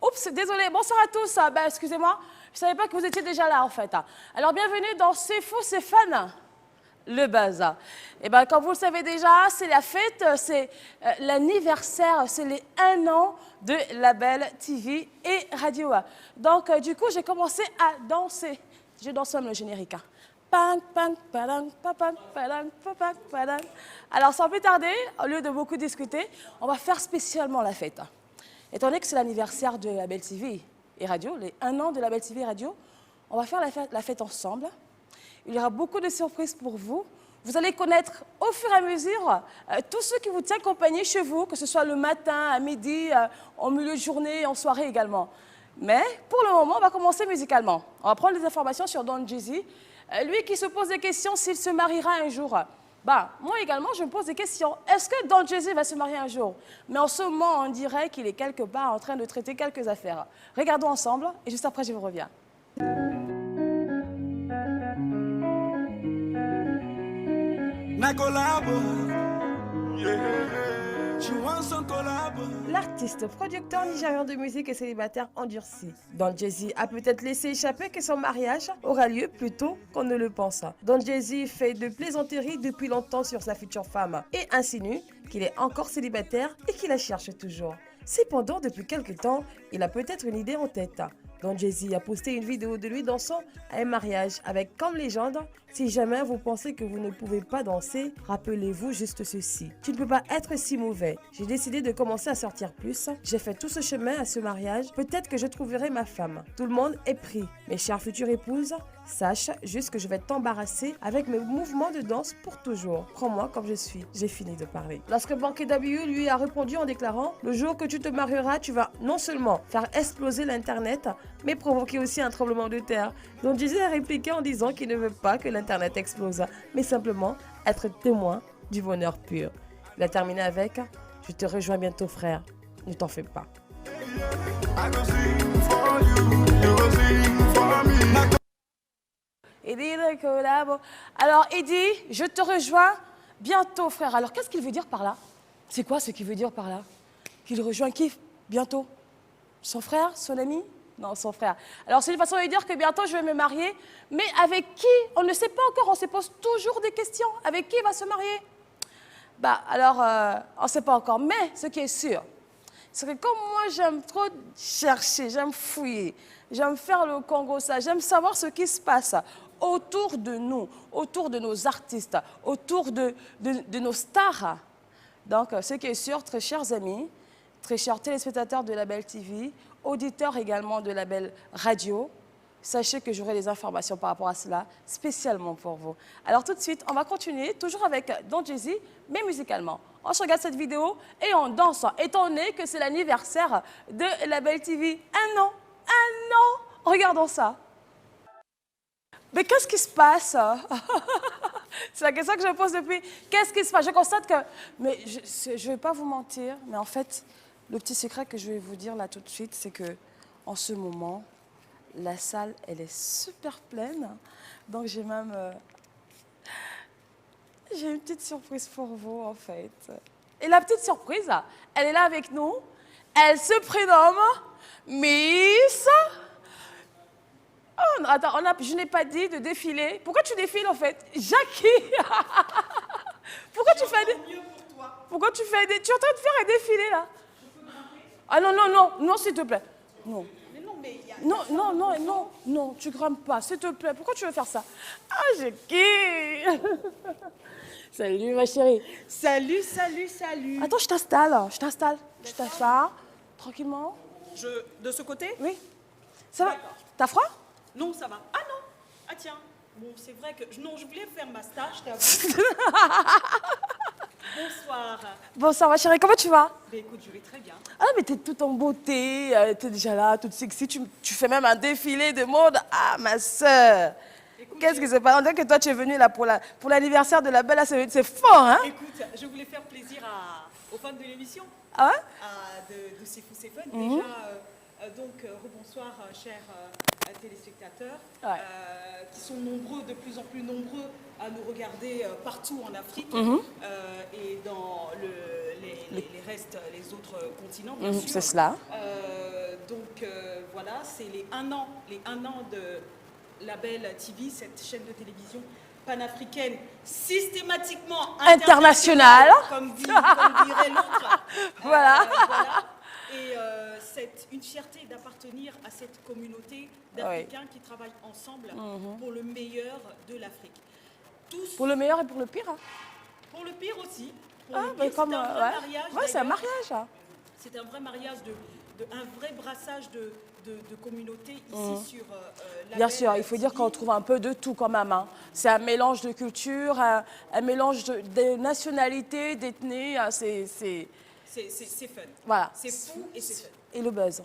Oups, désolé. Bonsoir à tous. Ben, excusez-moi, je ne savais pas que vous étiez déjà là, en fait. Alors, bienvenue dans C'est fou, c'est fun, le buzz. Et ben, comme vous le savez déjà, c'est la fête, c'est l'anniversaire, c'est les 1 an de Label TV et Radio. Donc, du coup, j'ai commencé à danser. Je danse même le générique. Alors, sans plus tarder, au lieu de beaucoup discuter, on va faire spécialement la fête. Étant donné que c'est l'anniversaire de Label TV et Radio, les 1 an de Label TV et Radio, on va faire la fête ensemble. Il y aura beaucoup de surprises pour vous. Vous allez connaître au fur et à mesure tous ceux qui vous tiennent compagnie chez vous, que ce soit le matin, à midi, en milieu de journée, en soirée également. Mais pour le moment, on va commencer musicalement. On va prendre des informations sur Don Jazzy. Lui qui se pose des questions s'il se mariera un jour. Bah, moi également, je me pose des questions. Est-ce que Don Jazzy va se marier un jour? Mais en ce moment, on dirait qu'il est quelque part en train de traiter quelques affaires. Regardons ensemble et juste après, je vous reviens. L'artiste producteur nigérian de musique et célibataire endurci. Don Jazzy a peut-être laissé échapper que son mariage aura lieu plus tôt qu'on ne le pense. Don Jazzy fait de plaisanteries depuis longtemps sur sa future femme et insinue qu'il est encore célibataire et qu'il la cherche toujours. Cependant, depuis quelque temps, il a peut-être une idée en tête. Don Jazzy a posté une vidéo de lui dansant à un mariage avec comme légende: si jamais vous pensez que vous ne pouvez pas danser, rappelez-vous juste ceci. Tu ne peux pas être si mauvais. J'ai décidé de commencer à sortir plus. J'ai fait tout ce chemin à ce mariage. Peut-être que je trouverai ma femme. Tout le monde est pris. Mes chères futures épouses, sache juste que je vais t'embarrasser avec mes mouvements de danse pour toujours. Prends-moi comme je suis. J'ai fini de parler. Lorsque Banky W lui a répondu en déclarant: le jour que tu te marieras, tu vas non seulement faire exploser l'internet, mais provoquer aussi un tremblement de terre. Don Jazzy a répliqué en disant qu'il ne veut pas que l'internet explose, mais simplement être témoin du bonheur pur. Il a terminé avec: je te rejoins bientôt, frère, ne t'en fais pas. Alors, il dit: je te rejoins bientôt, frère. Alors, qu'est-ce qu'il veut dire par là? C'est quoi ce qu'il veut dire par là? Qu'il rejoint qui bientôt? Son frère? Son ami? Non, son frère. Alors, c'est une façon de dire que bientôt, je vais me marier. Mais avec qui? On ne sait pas encore. On se pose toujours des questions. Avec qui il va se marier? Bah, alors, on ne sait pas encore. Mais ce qui est sûr, c'est que comme moi, j'aime trop chercher, j'aime fouiller, j'aime faire le Congo, ça, j'aime savoir ce qui se passe autour de nous, autour de nos artistes, autour de nos stars. Donc, ce qui est sûr, très chers amis, très chers téléspectateurs de Label TV, auditeurs également de Label Radio, sachez que j'aurai des informations par rapport à cela, spécialement pour vous. Alors tout de suite, on va continuer, toujours avec Don Jazzy, mais musicalement. On se regarde cette vidéo et on danse, étant donné que c'est l'anniversaire de Label TV. 1 an, 1 an, regardons ça. Mais qu'est-ce qui se passe? C'est la question que je me pose depuis. Qu'est-ce qui se passe? Je constate que, mais je ne vais pas vous mentir, mais en fait, le petit secret que je vais vous dire là tout de suite, c'est que en ce moment, la salle, elle est super pleine. Donc j'ai même... j'ai une petite surprise pour vous, en fait. Et la petite surprise, elle est là avec nous. Elle se prénomme Miss... Oh, attends, je n'ai pas dit de défiler. Pourquoi tu défiles, en fait? Jackie. Pourquoi tu fais des... Pourquoi tu fais des... Tu es en train de faire un défilé, là? Ah non, non, non, non, s'il te plaît. Non. Mais non, mais il y a... Non, non, non, non, non, tu grimpes pas, s'il te plaît. Pourquoi tu veux faire ça? Ah, Jackie. Salut, ma chérie. Salut, salut, salut. Attends, je t'installe, je t'installe. Je t'installe, tranquillement. De ce côté? Oui. Ça va? T'as froid? Non, ça va. Ah non. Ah tiens. Bon, c'est vrai que... Non, je voulais faire ma stage, t'avoue. Bonsoir. Bonsoir, ma chérie, comment tu vas? Ben écoute, je vais très bien. Ah, mais t'es toute en beauté, t'es déjà là, toute sexy, tu fais même un défilé de mode. Ah, ma soeur. Qu'est-ce qui se passe? On dirait que toi, tu es venue là pour l'anniversaire de la belle, là, c'est fort, hein? Écoute, je voulais faire plaisir aux fans de l'émission. Ah ouais? De C'est fou, c'est fun. Déjà, Rebonsoir, chers téléspectateurs, Ouais. qui sont nombreux, de plus en plus nombreux, à nous regarder partout en Afrique et dans les restes, les autres continents, bien sûr. C'est cela. Voilà, c'est les un an de Label TV, cette chaîne de télévision panafricaine, systématiquement Internationale. comme dirait l'autre. Voilà. Et c'est une fierté d'appartenir à cette communauté d'Africains qui travaillent ensemble pour le meilleur de l'Afrique. Pour le meilleur et pour le pire. Hein. Pour le pire aussi. C'est un vrai mariage. Ouais, c'est un mariage. Hein. C'est un vrai mariage, un vrai brassage de communautés ici sur la Bien sûr, il faut dire qu'on trouve un peu de tout quand même. Hein. C'est un mélange de culture, un mélange de nationalités, d'ethnies. C'est fun. Voilà. C'est fou et c'est fun. Et le buzz.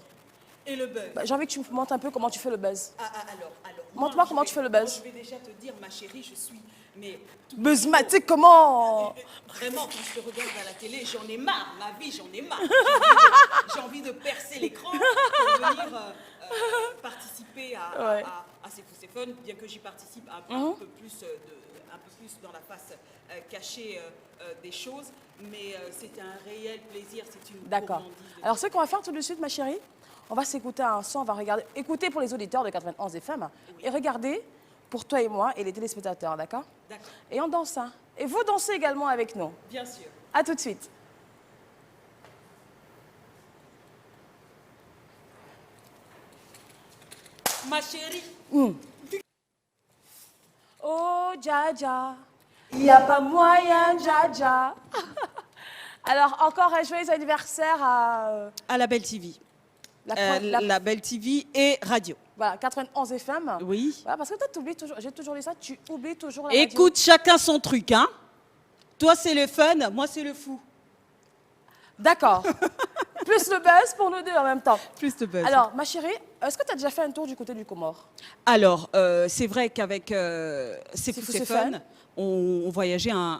Et le buzz. J'ai envie que tu me montres un peu comment tu fais le buzz. Alors. Montre-moi comment tu fais le buzz. Je vais déjà te dire, ma chérie, je suis... Buzzmatique, comment? Vraiment, quand je te regarde à la télé, j'en ai marre. Ma vie, j'en ai marre. J'ai envie de percer l'écran pour venir participer à C'est fou, c'est fun, bien que j'y participe un peu plus dans la face cachée des choses. Mais c'est un réel plaisir, c'est une D'accord. Alors, ce qu'on va faire tout de suite, ma chérie, on va s'écouter un son, on va regarder, écouter pour les auditeurs de 91 FM et regarder pour toi et moi et les téléspectateurs, d'accord? D'accord. Et on danse, hein. Et vous dansez également avec nous. Bien sûr. À tout de suite. Ma chérie. Oh, Dja, il n'y a pas moyen, Dja. Alors, encore un joyeux anniversaire à Label TV. Label TV et radio. Voilà, 91 FM. Oui. Voilà, parce que toi, tu oublies toujours, j'ai toujours dit ça, tu oublies toujours la Écoute, radio. chacun son truc, hein. Toi, c'est le fun, moi, c'est le fou. D'accord. Plus le buzz pour nous deux en même temps. Plus de buzz. Alors, ma chérie, est-ce que tu as déjà fait un tour du côté du Comore? Alors, c'est vrai qu'avec C'est fou, c'est fun, fun. on voyageait un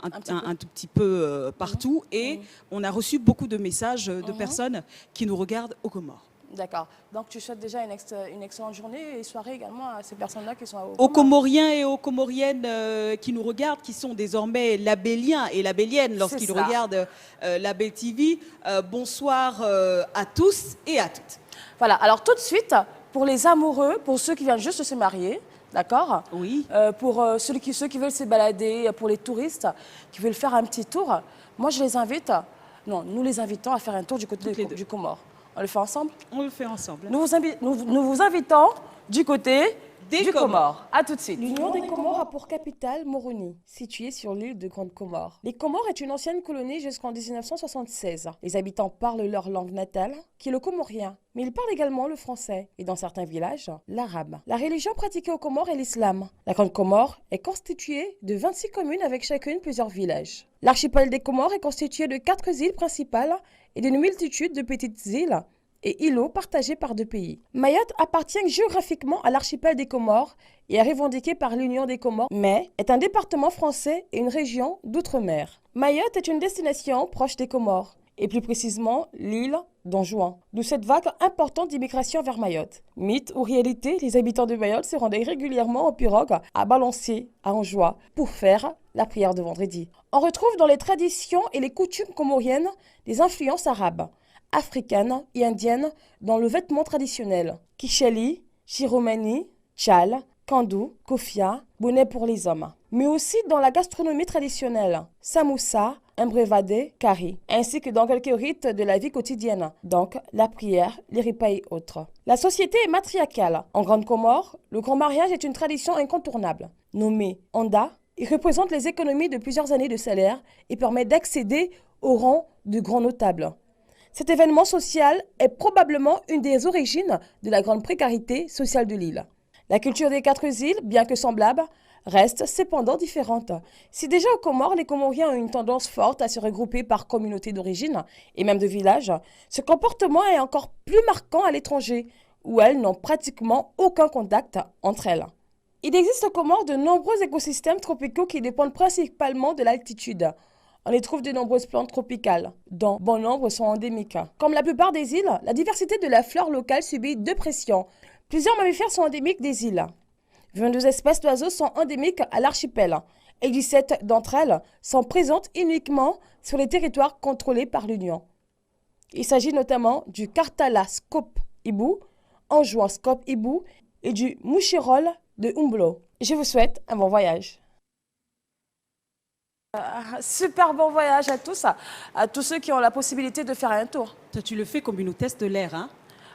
tout petit peu partout et on a reçu beaucoup de messages de personnes qui nous regardent aux Comores. D'accord. Donc, tu souhaites déjà une excellente journée et soirée également à ces personnes-là qui sont aux Comoriens et aux Comoriennes qui nous regardent, qui sont désormais labelliens et labelliennes lorsqu'ils regardent Label TV. Bonsoir à tous et à toutes. Voilà. Alors, tout de suite, pour les amoureux, pour ceux qui viennent juste de se marier, d'accord? Oui. Pour ceux qui veulent se balader, pour les touristes qui veulent faire un petit tour, moi, je les invite, non, nous les invitons à faire un tour du côté du Comore. On le fait ensemble? On le fait ensemble. Nous vous invitons du côté du Comore. À tout de suite. L'Union des Comores a pour capitale Moroni, située sur l'île de Grande Comore. Les Comores est une ancienne colonie jusqu'en 1976. Les habitants parlent leur langue natale, qui est le comorien, mais ils parlent également le français et dans certains villages, l'arabe. La religion pratiquée aux Comores est l'islam. La Grande Comore est constituée de 26 communes avec chacune plusieurs villages. L'archipel des Comores est constitué de 4 îles principales et d'une multitude de petites îles et îlots partagés par 2 pays. Mayotte appartient géographiquement à l'archipel des Comores et est revendiqué par l'Union des Comores, mais est un département français et une région d'outre-mer. Mayotte est une destination proche des Comores, et plus précisément l'île d'Anjouan, d'où cette vague importante d'immigration vers Mayotte. Mythe ou réalité, les habitants de Mayotte se rendaient régulièrement en pirogue à Balancier, à Anjouan, pour faire la prière de vendredi. On retrouve dans les traditions et les coutumes comoriennes des influences arabes, africaines et indiennes dans le vêtement traditionnel. Kicheli, Chiromani, Tchal, Kandou, Kofia, bonnet pour les hommes. Mais aussi dans la gastronomie traditionnelle, samoussa, imbrevadé, kari, ainsi que dans quelques rites de la vie quotidienne, donc la prière, les repas et autres. La société est matriarcale. En Grande Comore, le grand mariage est une tradition incontournable. Nommé Onda, il représente les économies de plusieurs années de salaire et permet d'accéder au rang de grand notable. Cet événement social est probablement une des origines de la grande précarité sociale de l'île. La culture des 4 îles, bien que semblable, reste cependant différente. Si déjà aux Comores, les Comoriens ont une tendance forte à se regrouper par communauté d'origine et même de village, ce comportement est encore plus marquant à l'étranger, où elles n'ont pratiquement aucun contact entre elles. Il existe aux Comores de nombreux écosystèmes tropicaux qui dépendent principalement de l'altitude. On y trouve de nombreuses plantes tropicales, dont bon nombre sont endémiques. Comme la plupart des îles, la diversité de la flore locale subit deux pressions. Plusieurs mammifères sont endémiques des îles. 22 espèces d'oiseaux sont endémiques à l'archipel et 17 d'entre elles sont présentes uniquement sur les territoires contrôlés par l'Union. Il s'agit notamment du Karthala scope hibou, Anjouan scope hibou et du mouchirol de Umblo. Je vous souhaite un bon voyage. Super bon voyage à tous ceux qui ont la possibilité de faire un tour. Toi, tu le fais comme une hôtesse de l'air, hein?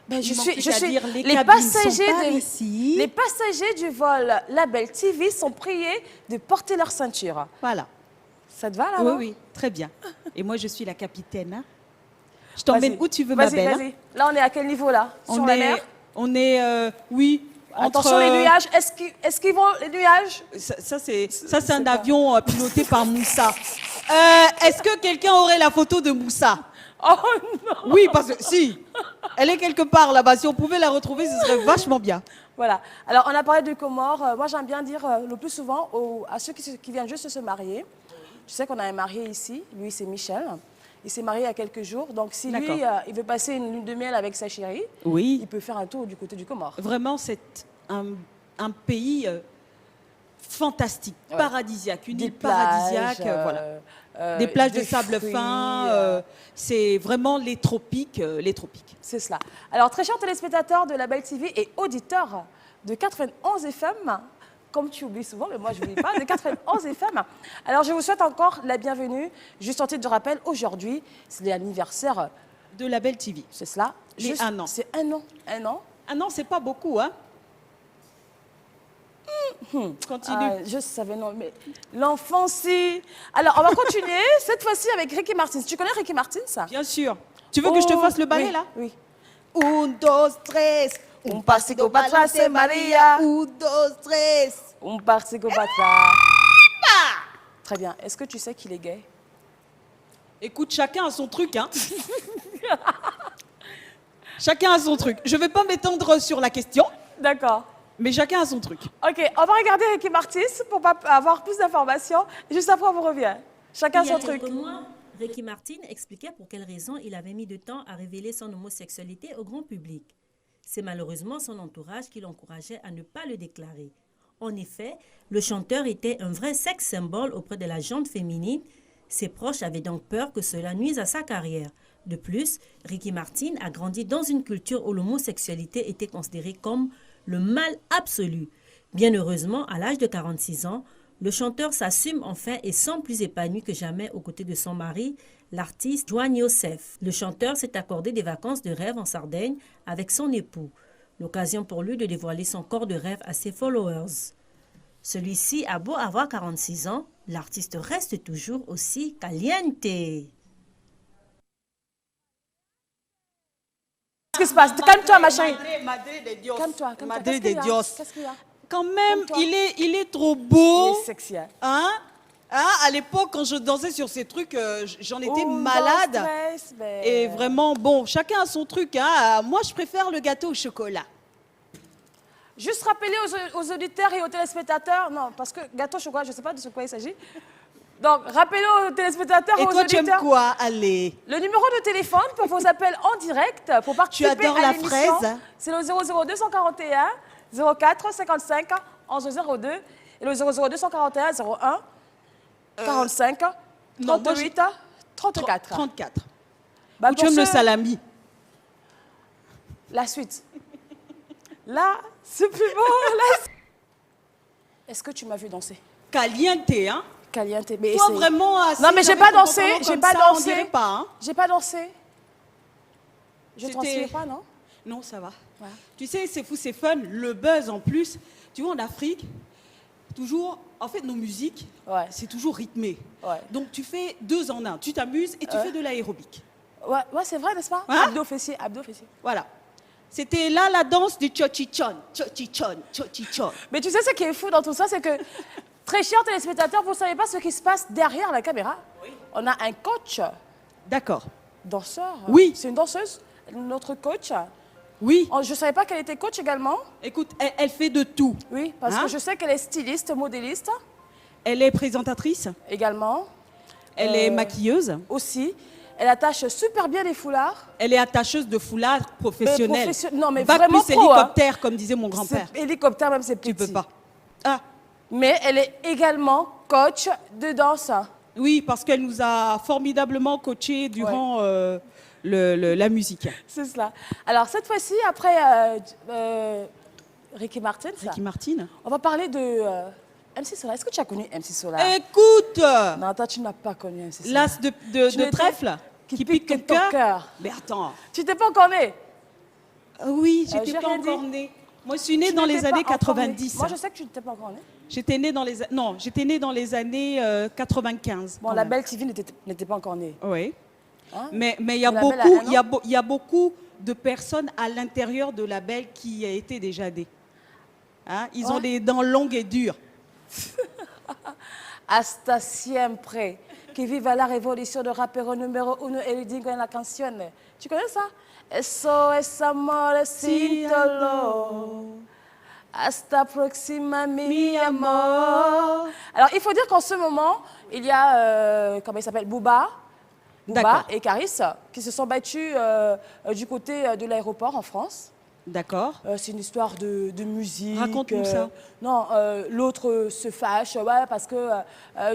Ben, je suis les passagers du vol Label TV sont priés de porter leur ceinture. Voilà. Ça te va là? Oui, oui, très bien. Et moi, je suis la capitaine. Hein? Je t'emmène où tu veux, ma belle. Vas-y. Là, on est à quel niveau là? Sur la mer? On est, oui. Attention les nuages. Est-ce qu'ils vont les nuages? Ça c'est un avion piloté par Moussa. Est-ce que quelqu'un aurait la photo de Moussa? Oh non. Oui, parce que si, elle est quelque part là-bas. Si on pouvait la retrouver, ce serait vachement bien. Voilà. Alors, on a parlé de Comores. Moi, j'aime bien dire le plus souvent à ceux qui viennent juste de se marier. Je sais qu'on a un marié ici. Lui, c'est Michel. Il s'est marié il y a quelques jours. Donc, si lui, il veut passer une lune de miel avec sa chérie, oui, il peut faire un tour du côté du Comores. Vraiment, c'est un pays fantastique, paradisiaque, une île paradisiaque. Voilà. Des plages de sable fin, c'est vraiment les tropiques. C'est cela. Alors, très chers téléspectateurs de Label TV et auditeurs de 91 FM, comme tu oublies souvent, mais moi je n'oublie pas, de 91 FM. Alors, je vous souhaite encore la bienvenue. Juste en titre de rappel, aujourd'hui, c'est l'anniversaire de Label TV. C'est cela. Juste un an. C'est un an. Un an, c'est pas beaucoup, hein? Continue. Je savais, non, mais l'enfant, si. Alors, on va continuer, cette fois-ci avec Ricky Martin. Tu connais Ricky Martin, ça? Bien sûr. Tu veux que je te fasse le ballet, là? Oui. Un, dos, tres. Un pasico patra, c'est Maria. Un, dos, tres. Un pasico patra. Très bien. Est-ce que tu sais qu'il est gay? Écoute, chacun a son truc, hein? Chacun a son truc. Je ne vais pas m'étendre sur la question. D'accord. Mais chacun a son truc. Ok, on va regarder Ricky Martin pour pas avoir plus d'informations. Juste après, on vous revient. Chacun son truc. Il y a quelques mois, Ricky Martin expliquait pour quelles raisons il avait mis du temps à révéler son homosexualité au grand public. C'est malheureusement son entourage qui l'encourageait à ne pas le déclarer. En effet, le chanteur était un vrai sex symbole auprès de la gente féminine. Ses proches avaient donc peur que cela nuise à sa carrière. De plus, Ricky Martin a grandi dans une culture où l'homosexualité était considérée comme le mal absolu. Bien heureusement, à l'âge de 46 ans, le chanteur s'assume enfin et semble plus épanoui que jamais aux côtés de son mari, l'artiste Juan Yosef. Le chanteur s'est accordé des vacances de rêve en Sardaigne avec son époux. L'occasion pour lui de dévoiler son corps de rêve à ses followers. Celui-ci a beau avoir 46 ans, l'artiste reste toujours aussi caliente. Qu'est-ce qui se passe? Calme-toi, ma chérie. Calme-toi. Madre de Dios. Qu'est-ce qu'il y a? Quand même, il est trop beau. Il est sexy. Hein? À l'époque, quand je dansais sur ces trucs, j'en étais malade. Et vraiment, bon, chacun a son truc. Hein. Moi, je préfère le gâteau au chocolat. Juste rappeler aux auditeurs et aux téléspectateurs, non, parce que gâteau au chocolat, je ne sais pas de ce quoi il s'agit. Donc, rappelez aux téléspectateurs et aux auditeurs. Et toi, tu aimes quoi? Allez. Le numéro de téléphone pour vos appels en direct, pour participer à l'émission. Tu adores la fraise? C'est le 00241 04 55 11 02 et le 00241 01 45 38 34. 34. Bah, ou tu aimes le salami? La suite. Là, c'est plus beau. Est-ce que tu m'as vu danser? Caliente, hein? Caliente. Mais toi, vraiment, non, mais j'ai pas dansé. J'ai pas dansé. On dirait pas, hein? J'ai pas dansé. Je ne transpire pas, non? Non, ça va. Ouais. Tu sais, c'est fou, c'est fun. Le buzz, en plus. Tu vois, en Afrique, toujours... En fait, nos musiques, c'est toujours rythmé. Ouais. Donc, tu fais 2 en 1. Tu t'amuses et tu fais de l'aérobic. Ouais, c'est vrai, n'est-ce pas? Hein? Abdos fessiers, abdos fessiers. Voilà. C'était là la danse du chochichon. Chochichon, chochichon. Mais tu sais, ce qui est fou dans tout ça, c'est que, très chers téléspectateurs, vous ne savez pas ce qui se passe derrière la caméra. Oui. On a un coach. D'accord. Danseur. Oui. C'est une danseuse, notre coach. Oui. Je ne savais pas qu'elle était coach également. Écoute, elle fait de tout. Oui, parce que je sais qu'elle est styliste, modéliste. Elle est présentatrice. Également. Elle est maquilleuse. Aussi. Elle attache super bien les foulards. Elle est attacheuse de foulards professionnelle. Non, mais Bac vraiment plus pro, hélicoptère, comme disait mon grand-père. Hélicoptère, même c'est petit. Tu peux pas. Ah, Mais elle est également coach de danse. oui, parce qu'elle nous a formidablement coachés durant la musique. C'est cela. Alors, cette fois-ci, après Ricky Martin, Ricky Martin. on va parler de MC Solar. Est-ce que tu as connu MC Solar? Écoute, Non, toi, tu n'as pas connu MC Solar. l'as de trèfle qui pique ton cœur. Mais attends. Tu t'es pas encore né? Oui, j'ai j'étais pas rien dit. encore née. Moi, je suis née dans Tu les n'étais années pas encore né. 90. Moi, je sais que tu n'étais pas encore né. J'étais née dans les années 95. Bon, quand la même. belle TV n'était pas encore née. Oui. Hein? Mais il y a La beaucoup, Belle a un an? il y a beaucoup de personnes à l'intérieur de la Belle qui étaient déjà nées. Hein? Ils ont des dents longues et dures. Hasta siempre. Que viva la révolution de rapero numéro uno, el digo en la canción. Tu connais ça? Eso es amor, sin dolor. Hasta próxima, mi amor. Alors, il faut dire qu'en ce moment, il y a, comment il s'appelle, Booba et Caris qui se sont battus du côté de l'aéroport en France. D'accord. C'est une histoire de musique. Raconte-nous ça. Non, l'autre se fâche parce que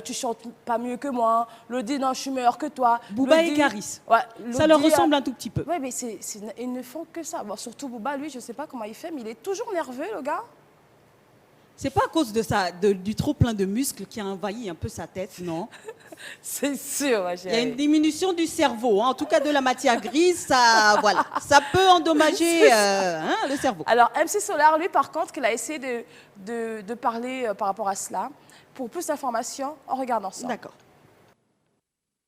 tu chantes pas mieux que moi. L'autre dit non, je suis meilleur que toi. Booba L'autre et dit- Caris. Ouais, Ça l'autre leur dit, ressemble un tout petit peu. Oui, mais ils ne font que ça. Bon, surtout Booba, lui, je sais pas comment il fait, mais il est toujours nerveux, le gars. C'est pas à cause du trop plein de muscles qui a envahi un peu sa tête, non? C'est sûr, ma Il y a chérie. une diminution du cerveau, hein. En tout cas de la matière grise, voilà, ça peut endommager le cerveau. Alors, MC Solar, lui, par contre, il a essayé de parler par rapport à cela. Pour plus d'informations, on regarde ensemble. D'accord.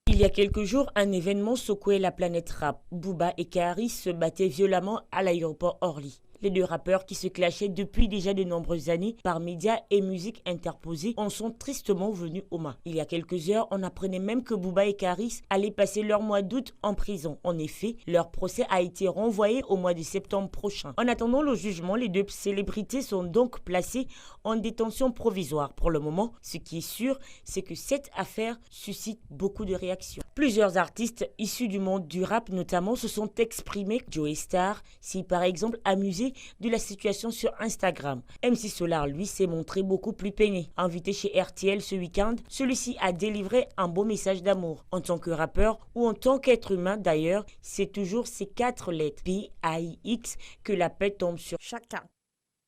Il y a quelques jours, un événement secouait la planète rap. Booba et Karis se battaient violemment à l'aéroport Orly. Les deux rappeurs qui se clashaient depuis déjà de nombreuses années par médias et musique interposés en sont tristement venus aux mains. Il y a quelques heures, on apprenait même que Booba et Karis allaient passer leur mois d'août en prison. En effet, leur procès a été renvoyé au mois de septembre prochain. En attendant le jugement, les deux célébrités sont donc placées en détention provisoire. Pour le moment, ce qui est sûr, c'est que cette affaire suscite beaucoup de réactions. Plusieurs artistes issus du monde du rap notamment se sont exprimés. Joey Star s'est par exemple amusé de la situation sur Instagram. MC Solar, lui, s'est montré beaucoup plus peiné. Invité chez RTL ce week-end, celui-ci a délivré un beau message d'amour. En tant que rappeur ou en tant qu'être humain d'ailleurs, c'est toujours ces 4 lettres P-A-I-X que la paix tombe sur chacun.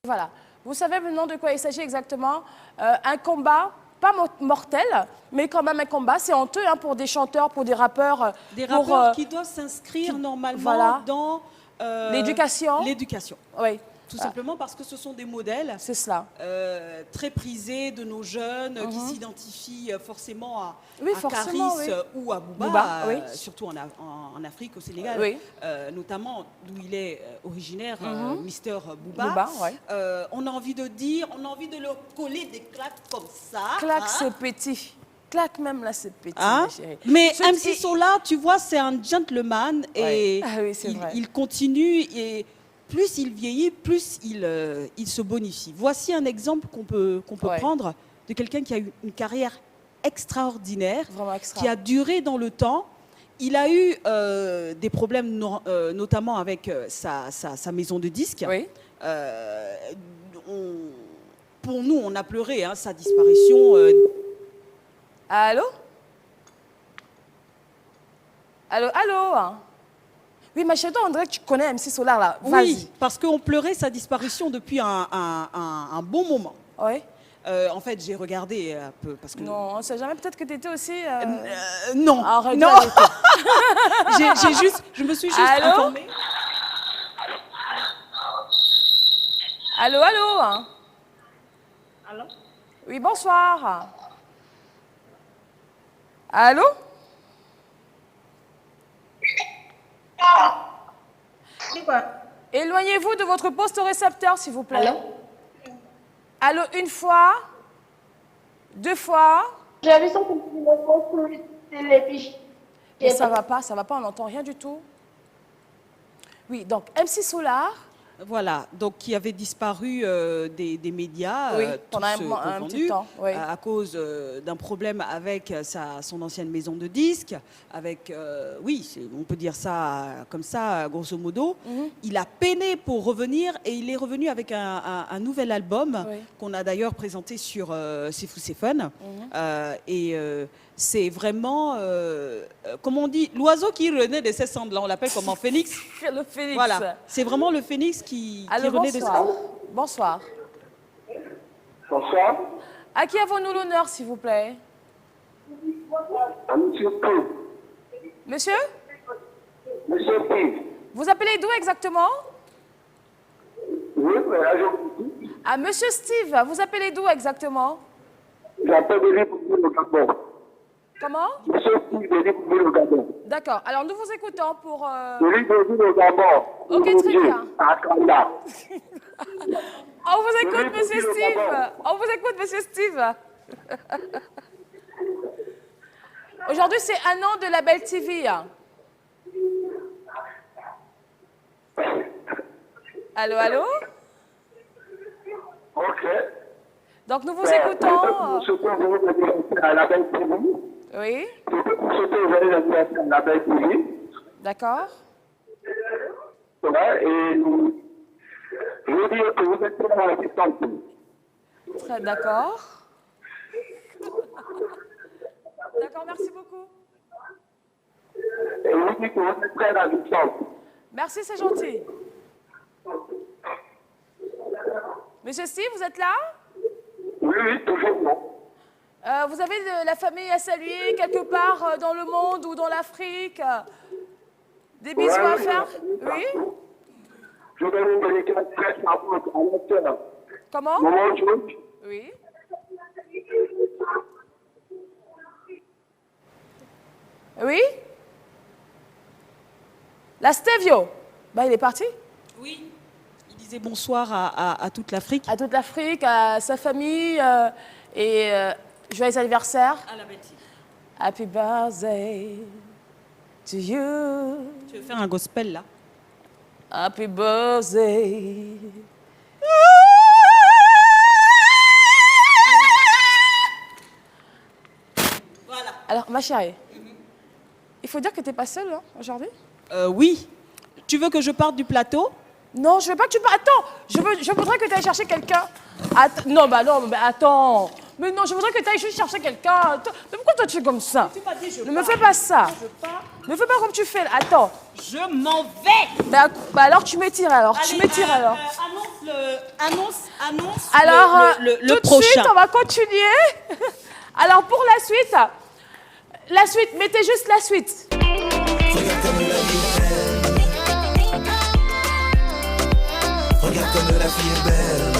Voilà. Vous savez maintenant de quoi il s'agit exactement. Un combat, pas mortel, mais quand même un combat. C'est honteux pour des chanteurs, pour des rappeurs. Des rappeurs qui doivent s'inscrire normalement dans l'éducation. L'éducation. Oui. Tout simplement parce que ce sont des modèles C'est cela. très prisés de nos jeunes qui s'identifient forcément à forcément, Caris ou à Booba, surtout en Afrique, au Sénégal, notamment d'où il est originaire, Mister Booba. On a envie de dire, on a envie de leur coller des claques comme ça. Claque, c'est petit. Claque même là, c'est petit, ma chérie. Mais MC Solar, tu vois, c'est un gentleman et il continue et plus il vieillit, plus il se bonifie. Voici un exemple qu'on peut prendre de quelqu'un qui a eu une carrière extraordinaire, qui a duré dans le temps. Il a eu des problèmes, notamment avec sa maison de disques. Oui. Pour nous, on a pleuré sa disparition. Allô? Allô, allô? Oui, ma chérie, on dirait que tu connais MC Solar, là. Oui, parce qu'on pleurait sa disparition depuis un bon moment. Oui. En fait, j'ai regardé un peu parce que... Non, on ne sait jamais. Peut-être que tu étais aussi... non, Arrête non. Je me suis juste informée. Allô, allô? Allô? Oui, bonsoir. Allô? C'est quoi? Éloignez-vous de votre poste récepteur, s'il vous plaît. Allô? Allô, une fois, 2 fois. J'avais son numéro pour les fiches. Ça va pas, on n'entend rien du tout. Oui, donc MC Solar, Voilà, donc qui avait disparu des médias Oui, tous pendant un confondus, petit temps, oui. à cause d'un problème avec son ancienne maison de disques, avec, oui, on peut dire ça comme ça, grosso modo. Il a peiné pour revenir et il est revenu avec un nouvel album Oui. qu'on a d'ailleurs présenté sur C'est Fou, c'est Fun. C'est vraiment, comme on dit, l'oiseau qui renaît de ses cendres, là, on l'appelle comment, phénix. Le Félix. Voilà, c'est vraiment le phénix qui Allô, renaît de ses bonsoir. cendres. Bonsoir. Bonsoir. À qui avons-nous l'honneur, s'il vous plaît? À Monsieur Steve. Monsieur? Monsieur Steve. Vous appelez d'où exactement? Oui, mais là, je Ah, Monsieur Steve, vous appelez d'où exactement? j'appelle de l'île pour le Gabon. Comment? Monsieur Steve de l'île pour le Gabon. D'accord. Alors, nous vous écoutons pour... De l'île pour le Gabon. Ok, très bien. À Kanda. On vous écoute, Oui, Monsieur oui, Steve. d'abord. On vous écoute, Monsieur Steve. Aujourd'hui, c'est un an de la Belle TV. Allô, allô? Ok. Donc, nous vous Pour écoutons. souhaiter joyeux anniversaire à la Belle TV. Oui, Pour souhaiter joyeux anniversaire à la Belle TV. d'accord. Ouais, et je veux dire que vous êtes très dans l'assistance. Très d'accord. D'accord, merci beaucoup. Et je vous dis que vous êtes très dans l'assistance. Merci, c'est gentil. Monsieur Steve, vous êtes là? Oui, oui, toujours non. Vous avez de la famille à saluer quelque part dans le monde ou dans l'Afrique? Des bisous à faire? Oui? Je vais vous donner quelques très rapports à l'acteur. Comment? Maman George. Oui. Oui? La Stevio? Bah, il est parti. Oui, il disait bonsoir à toute l'Afrique. À toute l'Afrique, à sa famille et joyeux anniversaire. À la bêtise. Happy birthday to you. Tu veux faire un gospel là? Happy birthday. Voilà. Alors, ma chérie, il faut dire que tu n'es pas seule hein, aujourd'hui? Oui. Tu veux que je parte du plateau? Non, je veux pas que tu partes. Attends, je voudrais que tu ailles chercher quelqu'un. Non, mais attends. Mais non, je voudrais que tu ailles juste chercher quelqu'un. Mais pourquoi toi tu fais comme ça? Tu m'as dit je Ne me fais pas ça. Ne fais pas comme tu fais. Attends. Je m'en vais. Bah alors tu m'étires alors. Tu m'étires alors. Annonce Alors, le tout de prochain. suite, on va continuer. Alors, pour la suite, mettez juste la suite. Regarde comme la vie est belle. Regarde comme la vie est belle.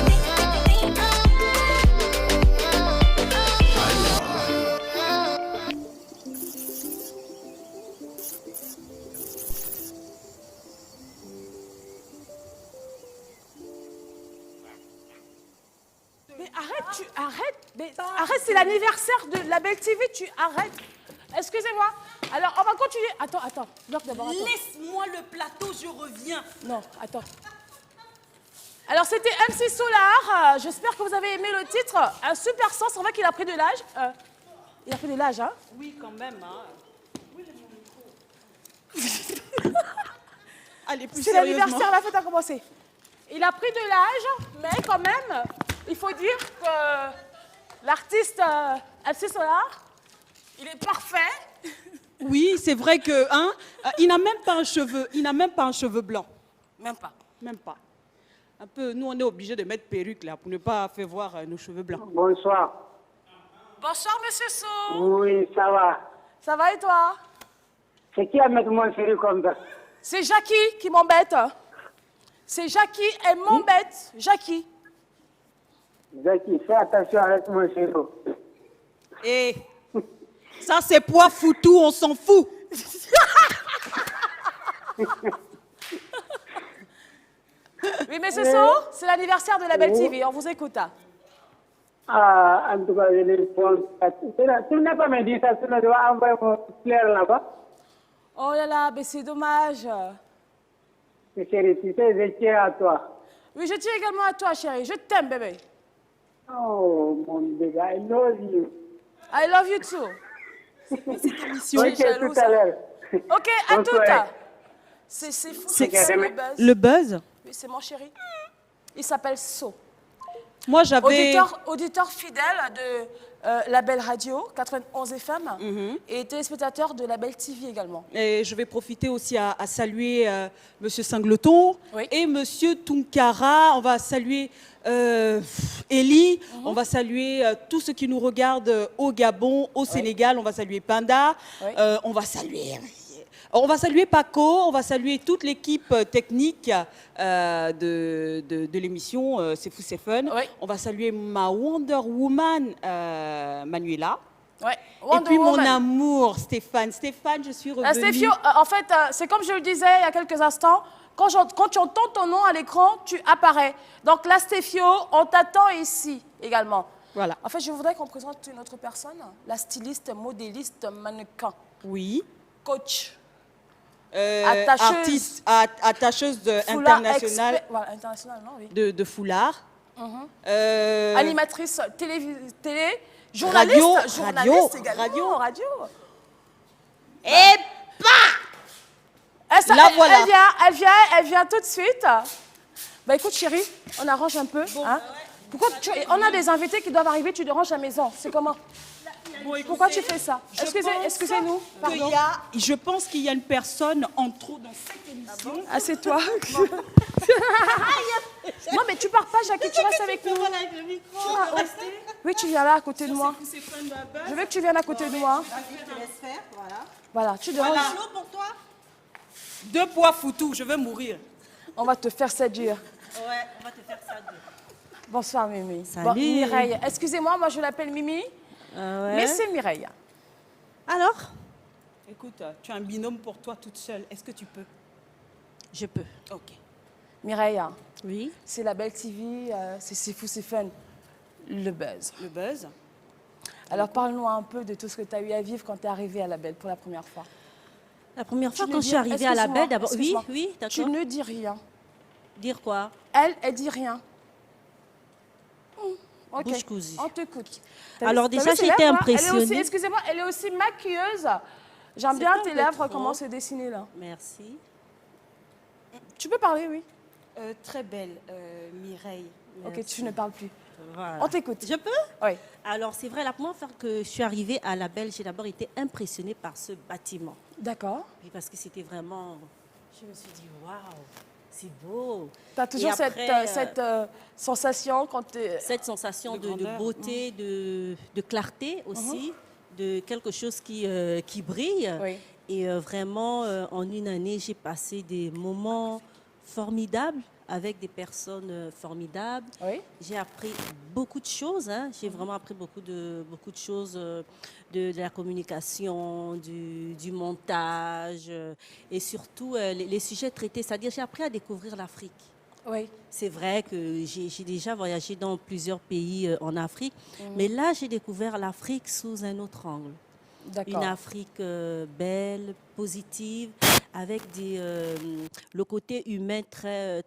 Mais arrête, c'est l'anniversaire de la Belle TV, tu arrêtes. Excusez-moi. Alors, on va continuer. Attends, bloque d'abord. Attends. Laisse-moi le plateau, je reviens. Non, attends. Alors, c'était MC Solar. J'espère que vous avez aimé le titre. Un super sens. On voit qu'il a pris de l'âge. Il a pris de l'âge, hein? Oui, quand même. Hein. Oui, mon micro. Allez, plus C'est sérieusement. l'anniversaire, la fête a commencé. Il a pris de l'âge, mais quand même, il faut dire que l'artiste MC Solar, il est parfait. Oui, c'est vrai que il n'a même pas un cheveu. Il n'a même pas un cheveu blanc. Même pas. Même pas. Un peu, nous, on est obligé de mettre perruque là pour ne pas faire voir nos cheveux blancs. Bonsoir. Bonsoir, monsieur So. Oui, ça va. Ça va et toi? C'est qui a mis mon chéri comme ça? C'est Jackie qui m'embête. C'est Jackie, elle m'embête. Jackie. Zaki, fais attention avec mon chéri. Et ça, c'est poids foutou, on s'en fout. Oui, monsieur So, c'est l'anniversaire de la Belle TV. On vous écoute. Ah, en tout cas, je les réponds. Tu n'as pas me dit ça, tu dois envoyer mon fleur là-bas. Oh là là, mais c'est dommage. Chérie, tu sais, je tiens à toi. Oui, je tiens également à toi, chérie. Je t'aime, bébé. Oh, mon bébé, I love you. I love you too. Ok, jalouse. tout à l'heure. Ok, à Bonsoir. toutes. C'est fou, c'est C'est- le buzz. Le buzz. Oui, c'est mon chéri. Il s'appelle So. Moi, j'avais... Auditeur fidèle de la Belle Radio, 91 FM, et téléspectateur de la Belle TV également. Et je vais profiter aussi à saluer Monsieur Singleton Oui. et Monsieur Tunkara. On va saluer Elie. On va saluer tous ceux qui nous regardent au Gabon, au Sénégal. On va saluer Panda. Oui. On va saluer Paco. On va saluer toute l'équipe technique de l'émission C'est fou, c'est fun. Oui. On va saluer ma Wonder Woman Manuela. Ouais. Et Wonder puis mon Woman. amour, Stéphane. Stéphane, je suis revenue. Stéphio, en fait, c'est comme je le disais il y a quelques instants, quand tu entends ton nom à l'écran, tu apparais. Donc là, Stéphio, on t'attend ici également. Voilà. En fait, je voudrais qu'on présente une autre personne, la styliste, modéliste, mannequin, Oui. coach, Attacheuse. Artiste, attacheuse foulard internationale voilà, international, non, oui. de foulard. Animatrice télé, journaliste, journaliste également, radio. Et La voilà. Elle vient tout de suite. Bah écoute chérie, on arrange un peu. Hein. Pourquoi on a des invités qui doivent arriver, tu déranges la maison. C'est comment? Pourquoi tu fais ça? Excusez-nous, pardon. Je pense qu'il y a une personne en trop dans cette émission. Ah, c'est toi. Non, mais tu pars pas, Jackie, tu restes avec nous. Oui, tu viens là à côté de moi. Je veux que tu viennes à côté de moi. Voilà, tu déranges. pour toi. Deux poids foutus, je veux mourir. On va te faire séduire. Ouais, on va te faire ça. Bonsoir, Mimi. Salut. Bon, Mireille. Excusez-moi, moi je l'appelle Mimi, mais c'est Mireille. Alors, Écoute, tu as un binôme pour toi toute seule. Est-ce que tu peux? je peux. Ok. Mireille, Oui. c'est la Belle TV, c'est fou, c'est fun. Le buzz. Le buzz. Alors parle-nous un peu de tout ce que tu as eu à vivre quand tu es arrivée à la Belle pour la première fois. La première fois Tu quand ne je dis- suis arrivée à la excuse-moi, Belle, d'abord. Oui, excuse-moi. oui, Tu d'accord. ne dis rien. Dire quoi? Elle dit rien. Ok, Bouche cousue. on t'écoute. Alors T'as déjà, vu ses j'ai été lèvres, hein? Elle est impressionnée. aussi, excusez-moi, elle est aussi maquilleuse. J'aime C'est bien pas un tes peu lèvres, trop. comment se dessiner là. Merci. Tu peux parler, oui. Très belle, Mireille. Ok, tu ne parles plus. Voilà. On t'écoute. Je peux? Oui. Alors, c'est vrai, la première fois que je suis arrivée à la Belle, j'ai d'abord été impressionnée par ce bâtiment. D'accord. Oui, parce que c'était vraiment... Je me suis dit, waouh, c'est beau. Tu as toujours Et après, cette sensation quand tu es... Cette sensation De de grandeur. beauté, de clarté aussi, de quelque chose qui brille. Oui. Et vraiment, en une année, j'ai passé des moments formidables avec des personnes formidables. Oui. J'ai appris beaucoup de choses. Hein. J'ai vraiment appris beaucoup de choses de la communication, du montage et surtout les sujets traités. C'est-à-dire, j'ai appris à découvrir l'Afrique. Oui. C'est vrai que j'ai déjà voyagé dans plusieurs pays en Afrique, mais là, j'ai découvert l'Afrique sous un autre angle. Une D'accord. Afrique belle, positive, avec le côté humain très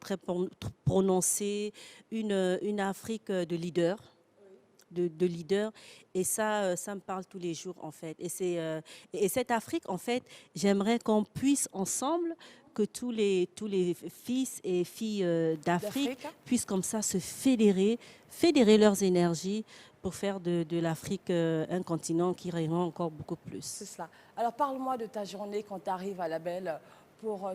prononcé, une Afrique de leader. De leader, et ça me parle tous les jours en fait. Et cette Afrique, en fait, j'aimerais qu'on puisse ensemble, que tous les fils et filles d'Afrique D'Afrique. puissent comme ça se fédérer leurs énergies pour faire de l'Afrique un continent qui rayonne encore beaucoup plus. C'est cela. Alors parle-moi de ta journée quand tu arrives à la Belle pour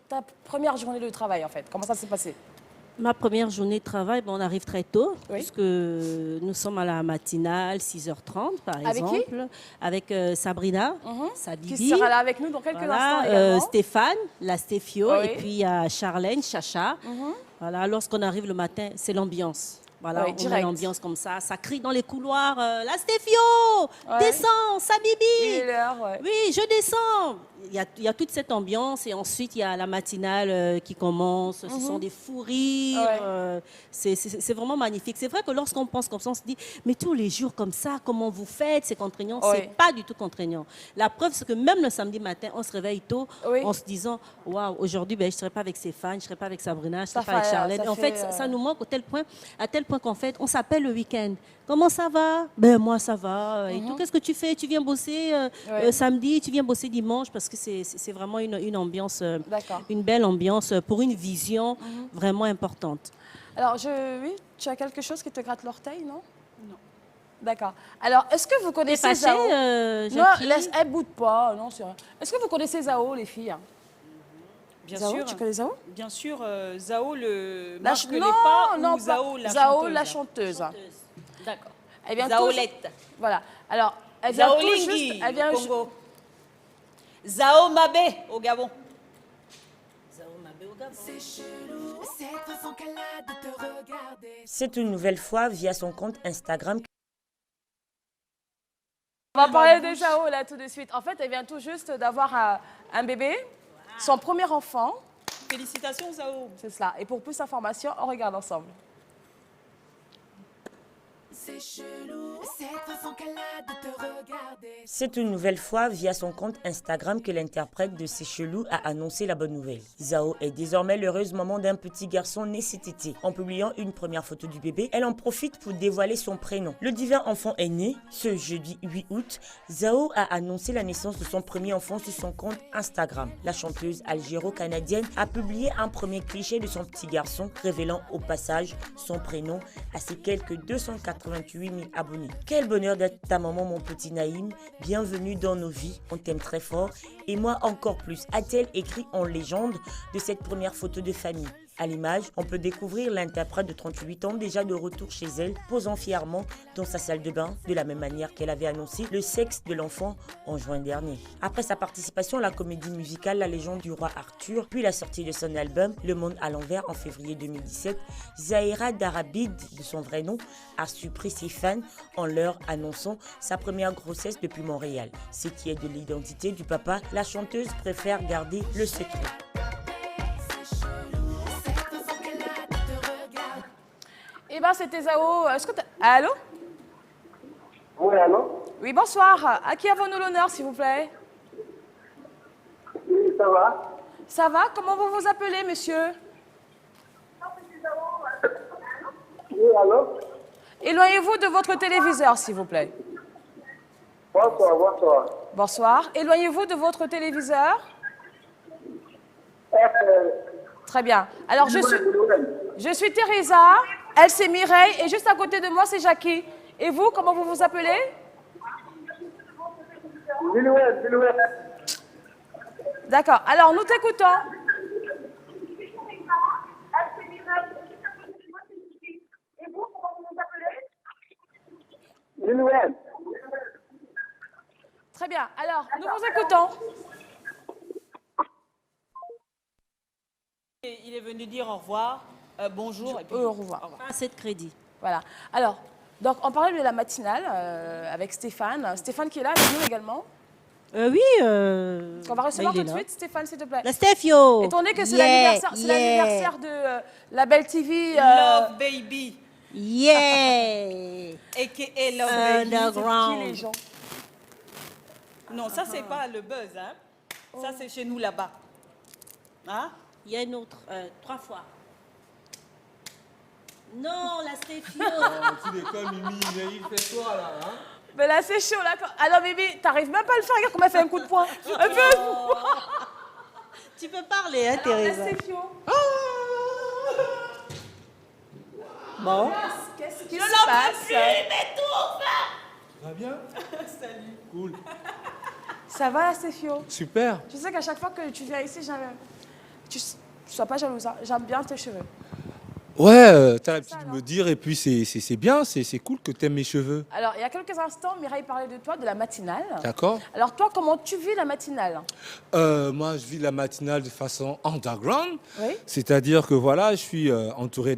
ta première journée de travail en fait. Comment ça s'est passé? Ma première journée de travail, on arrive très tôt, Oui. puisque nous sommes à la matinale, 6h30 par Avec qui? exemple. Avec Sabrina, Qui Sabibi, sera là avec nous dans quelques voilà, instants également. Stéphane, la Stéphio, Oui. et puis il y a Charlène, Chacha. Voilà, lorsqu'on arrive le matin, c'est l'ambiance. Voilà, Oui, on met direct. l'ambiance comme ça crie dans les couloirs, la Stéphio, Ouais. descends, Sabibi. Il est l'heure, ouais. Oui, je descends. Il y a toute cette ambiance et ensuite il y a la matinale qui commence. Ce sont des fous rires. Ouais. C'est vraiment magnifique. C'est vrai que lorsqu'on pense comme ça, on se dit, mais tous les jours comme ça, comment vous faites? C'est contraignant. Ouais. C'est pas du tout contraignant. La preuve, c'est que même le samedi matin, on se réveille tôt Oui. en se disant, waouh, aujourd'hui, ben, je ne serai pas avec Stéphane, je ne serai pas avec Sabrina, je ne Ça serai pas avec fait, Charlène. ça Et en fait, fait, ça nous manque à tel point qu'en fait, on s'appelle le week-end. Comment ça va? Ben moi, ça va. Et tout, qu'est-ce que tu fais? Tu viens bosser Ouais. samedi, tu viens bosser dimanche parce que c'est vraiment une ambiance, D'accord. une belle ambiance pour une vision vraiment importante. Alors, oui, tu as quelque chose qui te gratte l'orteil, non? Non. D'accord. Alors, est-ce que vous connaissez fâchée, Zao? Non, Jackie? laisse, elle boude pas, non, c'est rien. Est-ce que vous connaissez Zao, les filles? Bien Zao, sûr. tu connais Zao? Bien sûr, Zao le La marque ch- les non, pas non, ou Zao la Zao, chanteuse. la chanteuse. D'accord. Elle vient Zaolette. Voilà. Alors, elle vient Zao tout Lingui juste... Elle vient au Congo. Zao Mabé au Gabon. C'est une nouvelle fois via son compte Instagram. On va parler de Zao, là, tout de suite. En fait, elle vient tout juste d'avoir un bébé, son premier enfant. Félicitations Zao. C'est cela. Et pour plus d'informations, on regarde ensemble. C'est une nouvelle fois via son compte Instagram que l'interprète de C'est chelou a annoncé la bonne nouvelle. Zao est désormais l'heureuse maman d'un petit garçon né cet été. En publiant une première photo du bébé, elle en profite pour dévoiler son prénom. Le divin enfant est né ce jeudi 8 août. Zao a annoncé la naissance de son premier enfant sur son compte Instagram. La chanteuse algéro-canadienne a publié un premier cliché de son petit garçon, révélant au passage son prénom à ses quelques 288 000 abonnés. Quel bonheur d'être ta maman, mon petit Naïm. Bienvenue dans nos vies. On t'aime très fort. Et moi encore plus, a-t-elle écrit en légende de cette première photo de famille. À l'image, on peut découvrir l'interprète de 38 ans déjà de retour chez elle, posant fièrement dans sa salle de bain, de la même manière qu'elle avait annoncé le sexe de l'enfant en juin dernier. Après sa participation à la comédie musicale La légende du roi Arthur, puis la sortie de son album Le monde à l'envers en février 2017, Zahira Darabid, de son vrai nom, a surpris ses fans en leur annonçant sa première grossesse depuis Montréal. Ce qui est de l'identité du papa, la chanteuse préfère garder le secret. Eh bien, c'était Zao. Est-ce que allô? Oui, allô? Oui, bonsoir. À qui avons-nous l'honneur, s'il vous plaît? Oui, ça va? Ça va? Comment vous vous appelez, monsieur? Oui, allô? Éloignez-vous de votre téléviseur, s'il vous plaît. Bonsoir, bonsoir. Bonsoir. Éloignez-vous de votre téléviseur. Très bien. Alors, je suis Teresa, elle c'est Mireille, et juste à côté de moi, c'est Jackie. Et vous, comment vous vous appelez? D'accord. Alors, nous t'écoutons. Très bien. Alors, nous vous écoutons. Il est venu dire au revoir, bonjour et puis Au revoir. Pas assez de crédit. Voilà. Alors, donc, on parlait de la matinale avec Stéphane. Stéphane qui est là avec nous également. Oui. On va recevoir il est tout de là. suite, Stéphane, s'il te plaît. La Stéphio. Étant donné que c'est Yeah, l'anniversaire de la Belle TV. Love Baby, Yeah. a.k.a. Love Baby. Qui Underground. les gens? Non, ça c'est pas le buzz, hein. Ça c'est chez nous là-bas. Hein? Il y a une autre, 3 fois. Non, la Stéphio. Tu déconnes, Mimi, mais il fait quoi là, hein? Mais là, c'est chaud, là. Alors, bébé, t'arrives même pas à le faire. Regarde comment elle fait un coup de poing. Un peu. Tu peux parler, hein, Alors, Teresa. la Stéphio. Bon. Qu'est-ce qui se passe? Ça va bien? Salut. Cool. Ça va, la Stéphio? Super. Tu sais qu'à chaque fois que tu viens ici, tu sois pas jalouse, hein. J'aime bien tes cheveux. Ouais, t'as l'habitude de alors. me dire, et puis c'est bien, c'est cool que t'aimes mes cheveux. Alors, il y a quelques instants, Mireille parlait de toi, de la matinale. D'accord. Alors, toi, comment tu vis la matinale? Moi, je vis la matinale de façon underground. Oui. C'est-à-dire que voilà, je suis entouré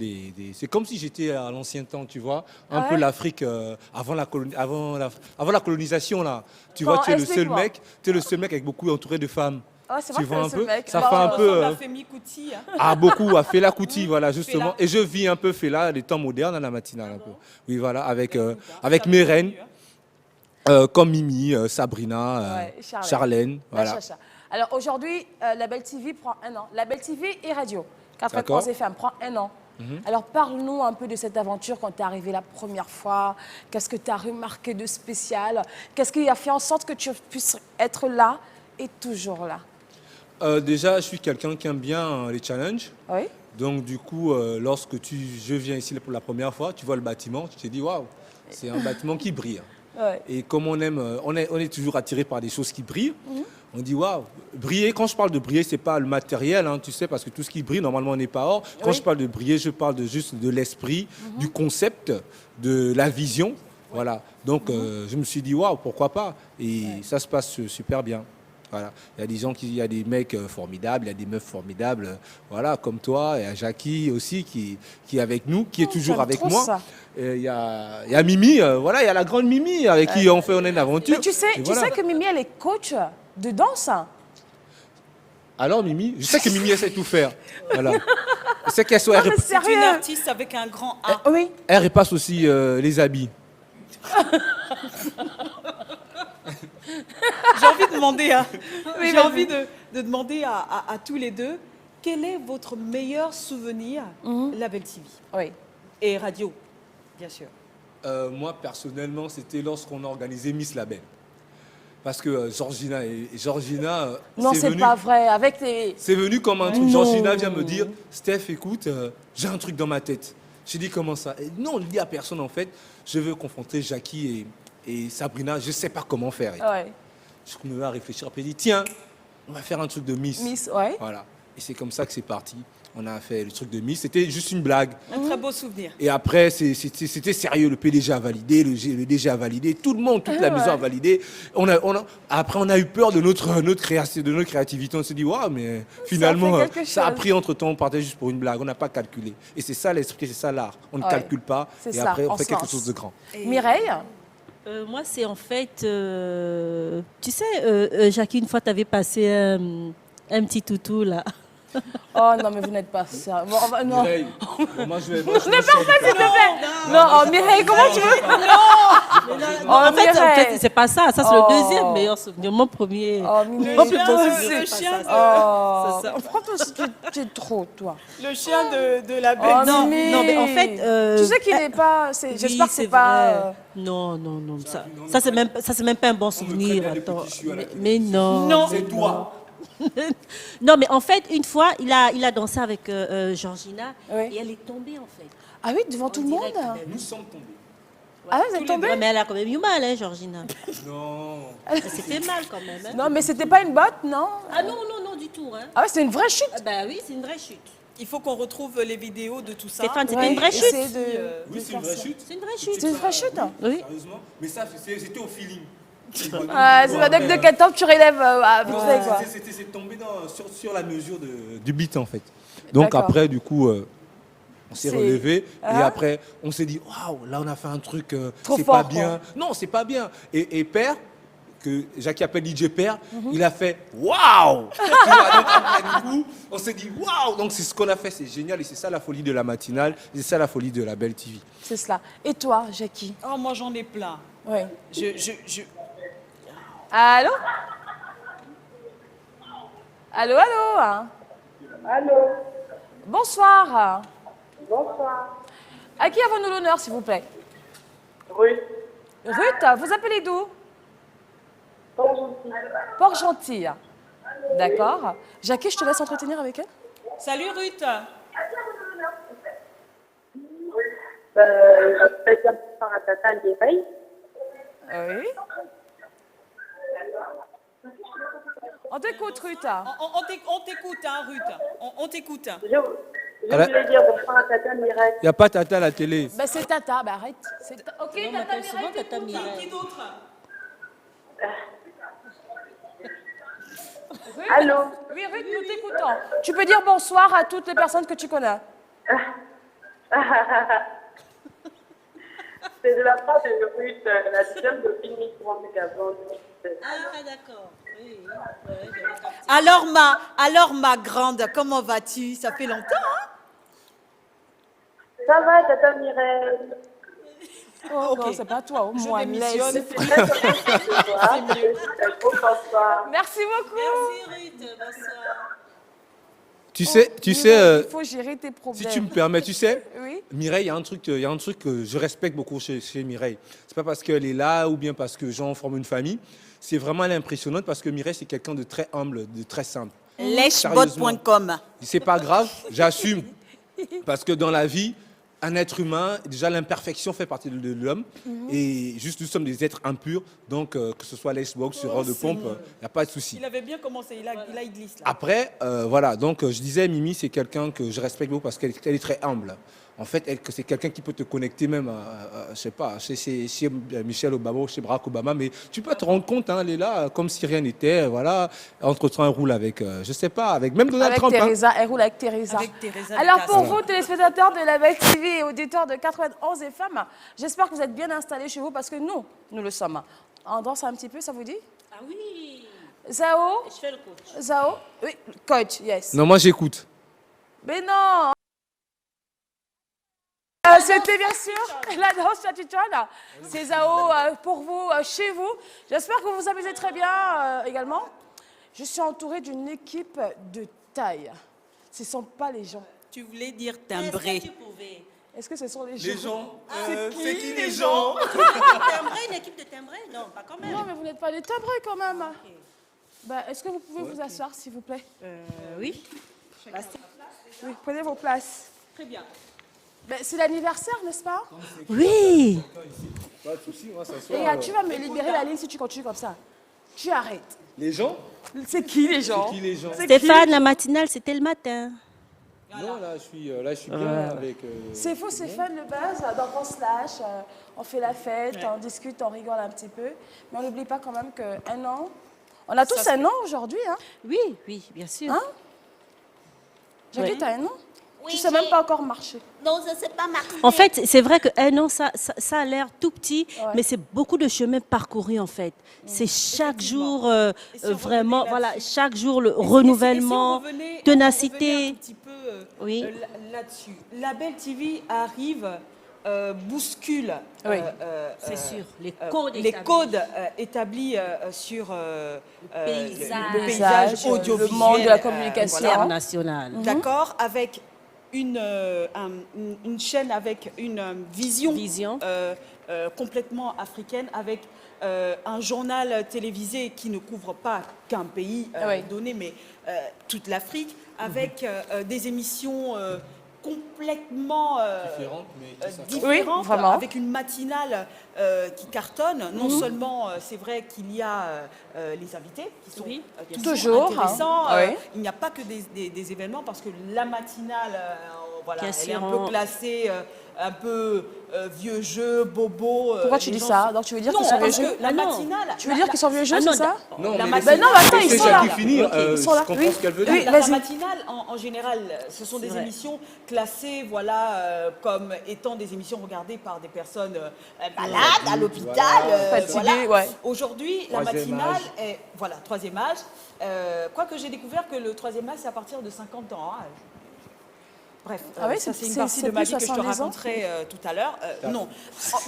C'est comme si j'étais à l'ancien temps, tu vois. Un Ah peu ouais l'Afrique avant la colonisation, là. Tu vois, tu es le seul Explique-moi. mec, tu es le seul mec avec beaucoup entouré de femmes. Oh, c'est vrai Tu que vois t'es un le seul peu mec. Ça Bon, fait un Ça peu... ressemble à Femi Kuti. Hein. Ah, beaucoup, à Fela Kuti, voilà, justement. Fela. Et je vis un peu Fela, les temps modernes à la matinale, un peu. Oui, voilà, avec mes reines, comme Mimi, Sabrina, Ouais, Charlène, La voilà. chacha. Alors, aujourd'hui, la Belle TV prend 1 an. La Belle TV et Radio, 4 D'accord. FM prend 1 an. Alors, parle-nous un peu de cette aventure quand tu es arrivé la première fois. Qu'est-ce que tu as remarqué de spécial? Qu'est-ce qui a fait en sorte que tu puisses être là et toujours là? Déjà, je suis quelqu'un qui aime bien les challenges. Oui. Donc, du coup, lorsque je viens ici pour la première fois, tu vois le bâtiment, tu te dis, waouh, c'est un bâtiment qui brille. Ouais. Et comme on aime, on est toujours attiré par des choses qui brillent, on dit, waouh, briller, quand je parle de briller, c'est pas le matériel, hein, tu sais, parce que tout ce qui brille, normalement, on n'est pas or. Quand Oui. je parle de briller, je parle juste de l'esprit, du concept, de la vision. Voilà. Donc, je me suis dit, waouh, pourquoi pas? Et ça se passe super bien. Voilà. Il y a des gens il y a des mecs formidables, il y a des meufs formidables, voilà, comme toi. Il y a Jackie aussi qui est avec nous, qui est toujours j'aime avec trop moi. ça. Et il y a Mimi, voilà, il y a la grande Mimi avec qui on a une aventure. Mais tu sais, Et voilà. que Mimi, elle est coach de danse. Alors Mimi, je sais que Mimi elle sait tout faire. Voilà. Je sais qu'elle mais C'est sérieux? une artiste avec un grand A. Oui. elle repasse aussi les habits. J'ai envie de demander, Oui, j'ai vas-y. envie de demander à tous les deux, quel est votre meilleur souvenir La Belle TV Oui. et Radio, bien sûr. Moi personnellement, c'était lorsqu'on a organisé Miss Label. Parce que Georgina, Non, c'est venu- pas vrai. Avec tes... C'est venu comme un truc. Non. Georgina vient me dire, Steph, écoute, j'ai un truc dans ma tête. J'ai dit, comment ça? Et non, on ne dit à personne en fait. Je veux confronter Jackie et Sabrina. Je ne sais pas comment faire. Ouais. Je me mets à réfléchir. Après, j'ai dit, tiens, on va faire un truc de Miss. Miss, ouais. Voilà. Et c'est comme ça que c'est parti. On a fait le truc de Miss. C'était juste une blague. Un très beau souvenir. Et après, c'était sérieux. Le PDG a validé, le DG a validé, tout le monde, toute la maison a validé. Après, on a eu peur de notre créativité. On s'est dit, waouh, mais finalement, fait quelque ça a chose. pris entre temps, on partait juste pour une blague. On n'a pas calculé. Et c'est ça l'esprit, c'est ça l'art. On ne Ouais. calcule pas. C'est Et ça, après, on on fait se quelque lance. chose de grand. Mireille? Moi, c'est en fait, tu sais, Jackie, une fois, tu avais passé un petit toutou là. Oh non, mais vous n'êtes pas ça. Bon, non. Mireille, moi, je vais. Non, oh, Mireille, comment tu veux? Oh, en fait, Mireille. c'est pas ça. Ça, c'est Oh. le deuxième meilleur souvenir. Mon premier. Oh, Mireille. mon plus beau souvenir, le c'est chien pas ça. Oh, C'est ça. franchement, tu es trop, toi. Le chien de La Oh, Belle Non, Mimi. non, mais en fait. Tu sais qu'il n'est pas... oui, J'espère que c'est vrai. pas... Non, non, non. Ça c'est même pas un bon souvenir. traînait les Attends. petits choux à la télé. Mais non. Non. C'est toi. Non, mais en fait, une fois, il a dansé avec Georgina Oui. et elle est tombée en fait. Ah oui, devant tout le monde? direct, même. Nous sommes tombés. Ah ouais, vous êtes tombés? Ouais, mais elle a quand même eu mal, hein, Georgina. Non. Elle s'est fait mal quand même. Hein. Non, mais c'était pas une botte, non? Ah non, non, non, du tout. Hein. Ah ouais, c'est une vraie chute. Ah bah oui, c'est une vraie chute. Il faut qu'on retrouve les vidéos de tout ça. Stéphane, c'était Ouais, une vraie chute. essayez de Oui, c'est faire une vraie ça. chute. C'est une vraie chute. C'est une vraie chute? Oui. Sérieusement. Mais ça, c'était au feeling. Ah, c'est pas dès que de quel temps que tu relèves vite fait, quoi. C'est tombé sur la mesure du beat en fait. Donc D'accord. après du coup on s'est C'est- relevé et Ah. après on s'est dit waouh, là on a fait un truc Trop c'est fort, pas bien. Non, c'est pas bien. Et Père que Jackie appelle DJ Père, il a fait waouh. Tu vois, donc après du coup, on s'est dit waouh. Donc c'est ce qu'on a fait, c'est génial et c'est ça la folie de la matinale, et c'est ça la folie de la Belle TV. C'est cela. Et toi, Jackie? Oh, moi j'en ai plein. Oui. Allô. Allô, allô? Allô, Bonsoir. bonsoir. À qui avons-nous l'honneur, s'il vous plaît? Oui, Ruth, vous appelez d'où? bonjour. Port-Gentil. D'accord. Jackie, je te laisse entretenir avec elle. Salut Ruth. Je m'appelle Paratata Ndiaye. Oui. On t'écoute, Ruth. On t'écoute, hein, Ruth. On t'écoute. Je voulais dire bonsoir à Tata Mireille. Il n'y a pas Tata à la télé. Ben, c'est Tata, ben arrête. Ok, On Tata m'appelle souvent Mireille, Tata Mireille. Qui d'autre? Allô? Oui, Ruth, nous t'écoutons. Tu peux dire bonsoir à toutes les personnes que tu connais. C'est de la part de Ruth, la deuxième de Fini pour Gabon. Ah, d'accord. Oui, Alors ma grande, comment vas-tu? Ça fait longtemps, hein? Ça va, Tata Mireille? Oh Ok. non, c'est pas toi, au moins. démissionne. laisse. C'est mieux. Bonsoir. Merci beaucoup. Merci Ruth, bonsoir. Tu sais, Il faut gérer tes si problèmes. tu me permets, tu sais, Oui. Mireille, il y a un truc que je respecte beaucoup chez Mireille. C'est pas parce qu'elle est là ou bien parce que Jean forme une famille. C'est vraiment elle est impressionnante parce que Mireille, c'est quelqu'un de très humble, de très simple. Lèchebot.com. C'est pas grave, j'assume. Parce que dans la vie, un être humain, déjà l'imperfection fait partie de l'homme. Et juste nous sommes des êtres impurs. Donc que ce soit l'Xbox sur Hors de Pompe, il n'y a pas de souci. Il avait bien commencé, il glisse là. Après, voilà, donc je disais, Mimi, c'est quelqu'un que je respecte beaucoup parce qu'elle est très humble. En fait, c'est quelqu'un qui peut te connecter même, je sais pas, chez Michelle Obama ou chez Barack Obama, mais tu peux te rendre compte, hein, elle est là comme si rien n'était, voilà. Entre-temps, elle roule avec, je sais pas, avec même Donald Avec Trump. Hein. Teresa, elle roule avec Teresa. Avec Teresa Alors Lucas. pour vous, téléspectateurs de la Belle TV et auditeurs de 91 FM, j'espère que vous êtes bien installés chez vous parce que nous le sommes. On danse un petit peu, ça vous dit? Ah oui, Zao? je fais le coach. Zao? Oui, coach, yes. Non, moi j'écoute. Mais non! C'était bien sûr la danse chatuchonne. C'est Zao pour vous, chez vous. J'espère que vous vous amusez très bien également. Je suis entourée d'une équipe de taille. Ce ne sont pas les gens. Tu voulais dire Est-ce timbré. que tu pouvais Est-ce que ce sont les gens? C'est qui les gens? timbrer, une équipe de timbrés? Non, pas quand même. Non, mais vous n'êtes pas des timbrés quand même. Bah, est-ce que vous pouvez vous asseoir, s'il vous plaît? Oui. Oui, prenez vos places. Très bien. Ben, c'est l'anniversaire, n'est-ce pas? Oui. Pas de souci, on va s'asseoir. Et tu vas me libérer la ligne si tu continues comme ça. Tu arrêtes. Les gens? C'est qui les gens? C'est qui les gens? Stéphane, la matinale, c'était le matin. Non, là, je suis bien avec. C'est faux, c'est fun le buzz. Donc on se lâche, on fait la fête, on discute, on rigole un petit peu. Mais on n'oublie pas quand même qu'un an, on a tous un an aujourd'hui. Hein? Oui, oui, bien sûr. Hein? Jackie, t'as un an? Tu sais même pas encore marcher. Non, je ne sais pas marcher. En fait, c'est vrai qu'un an, ça a l'air tout petit, Ouais. mais c'est beaucoup de chemin parcouru, en fait. C'est chaque jour, Et si on vraiment, revenait voilà, là-dessus? chaque jour, le Et si renouvellement, on revenait un ténacité. tout petit peu Oui. là-dessus. La Belle TV arrive, bouscule Oui. C'est sûr, les codes établis sur le paysage le audiovisuel. monde de la communication. voilà. international. D'accord, avec une chaîne avec une vision, complètement africaine, avec un journal télévisé qui ne couvre pas qu'un pays Oui. donné, mais toute l'Afrique, avec des émissions complètement Différentes, mais qui différentes, Oui, vraiment. avec une matinale qui cartonne. Non seulement, c'est vrai qu'il y a les invités qui sont, qui sont Toujours, intéressants. hein. Oui. Il n'y a pas que des événements parce que la matinale, voilà, Bien elle est un sûr, peu classée, un peu vieux jeu, bobo. Pourquoi tu les dis gens ça? sont- Donc tu veux dire Non, qu'ils sont vieux parce jeux? que la matinale. Tu veux dire qu'ils sont vieux jeux, Ah non, c'est ça? Non, La mais matinale- Ben non, mais attends, ils laissez sont là. Jackie finir, Ils sont je là. comprends Oui. ce qu'elle veut Oui, dire. La vas-y. matinale, en général, ce sont des vrai. émissions classées, voilà, comme étant des émissions regardées par des personnes malades à l'hôpital. Voilà. Fatiguées, ouais. Aujourd'hui, la Troisième matinale âge. est, voilà, troisième âge. Quoique j'ai découvert que le troisième âge, c'est à partir de 50 ans. Hein. Bref, Ah oui, ça c'est une c'est partie de ma plus vie que je te 70 ans. raconterai tout à l'heure. Non,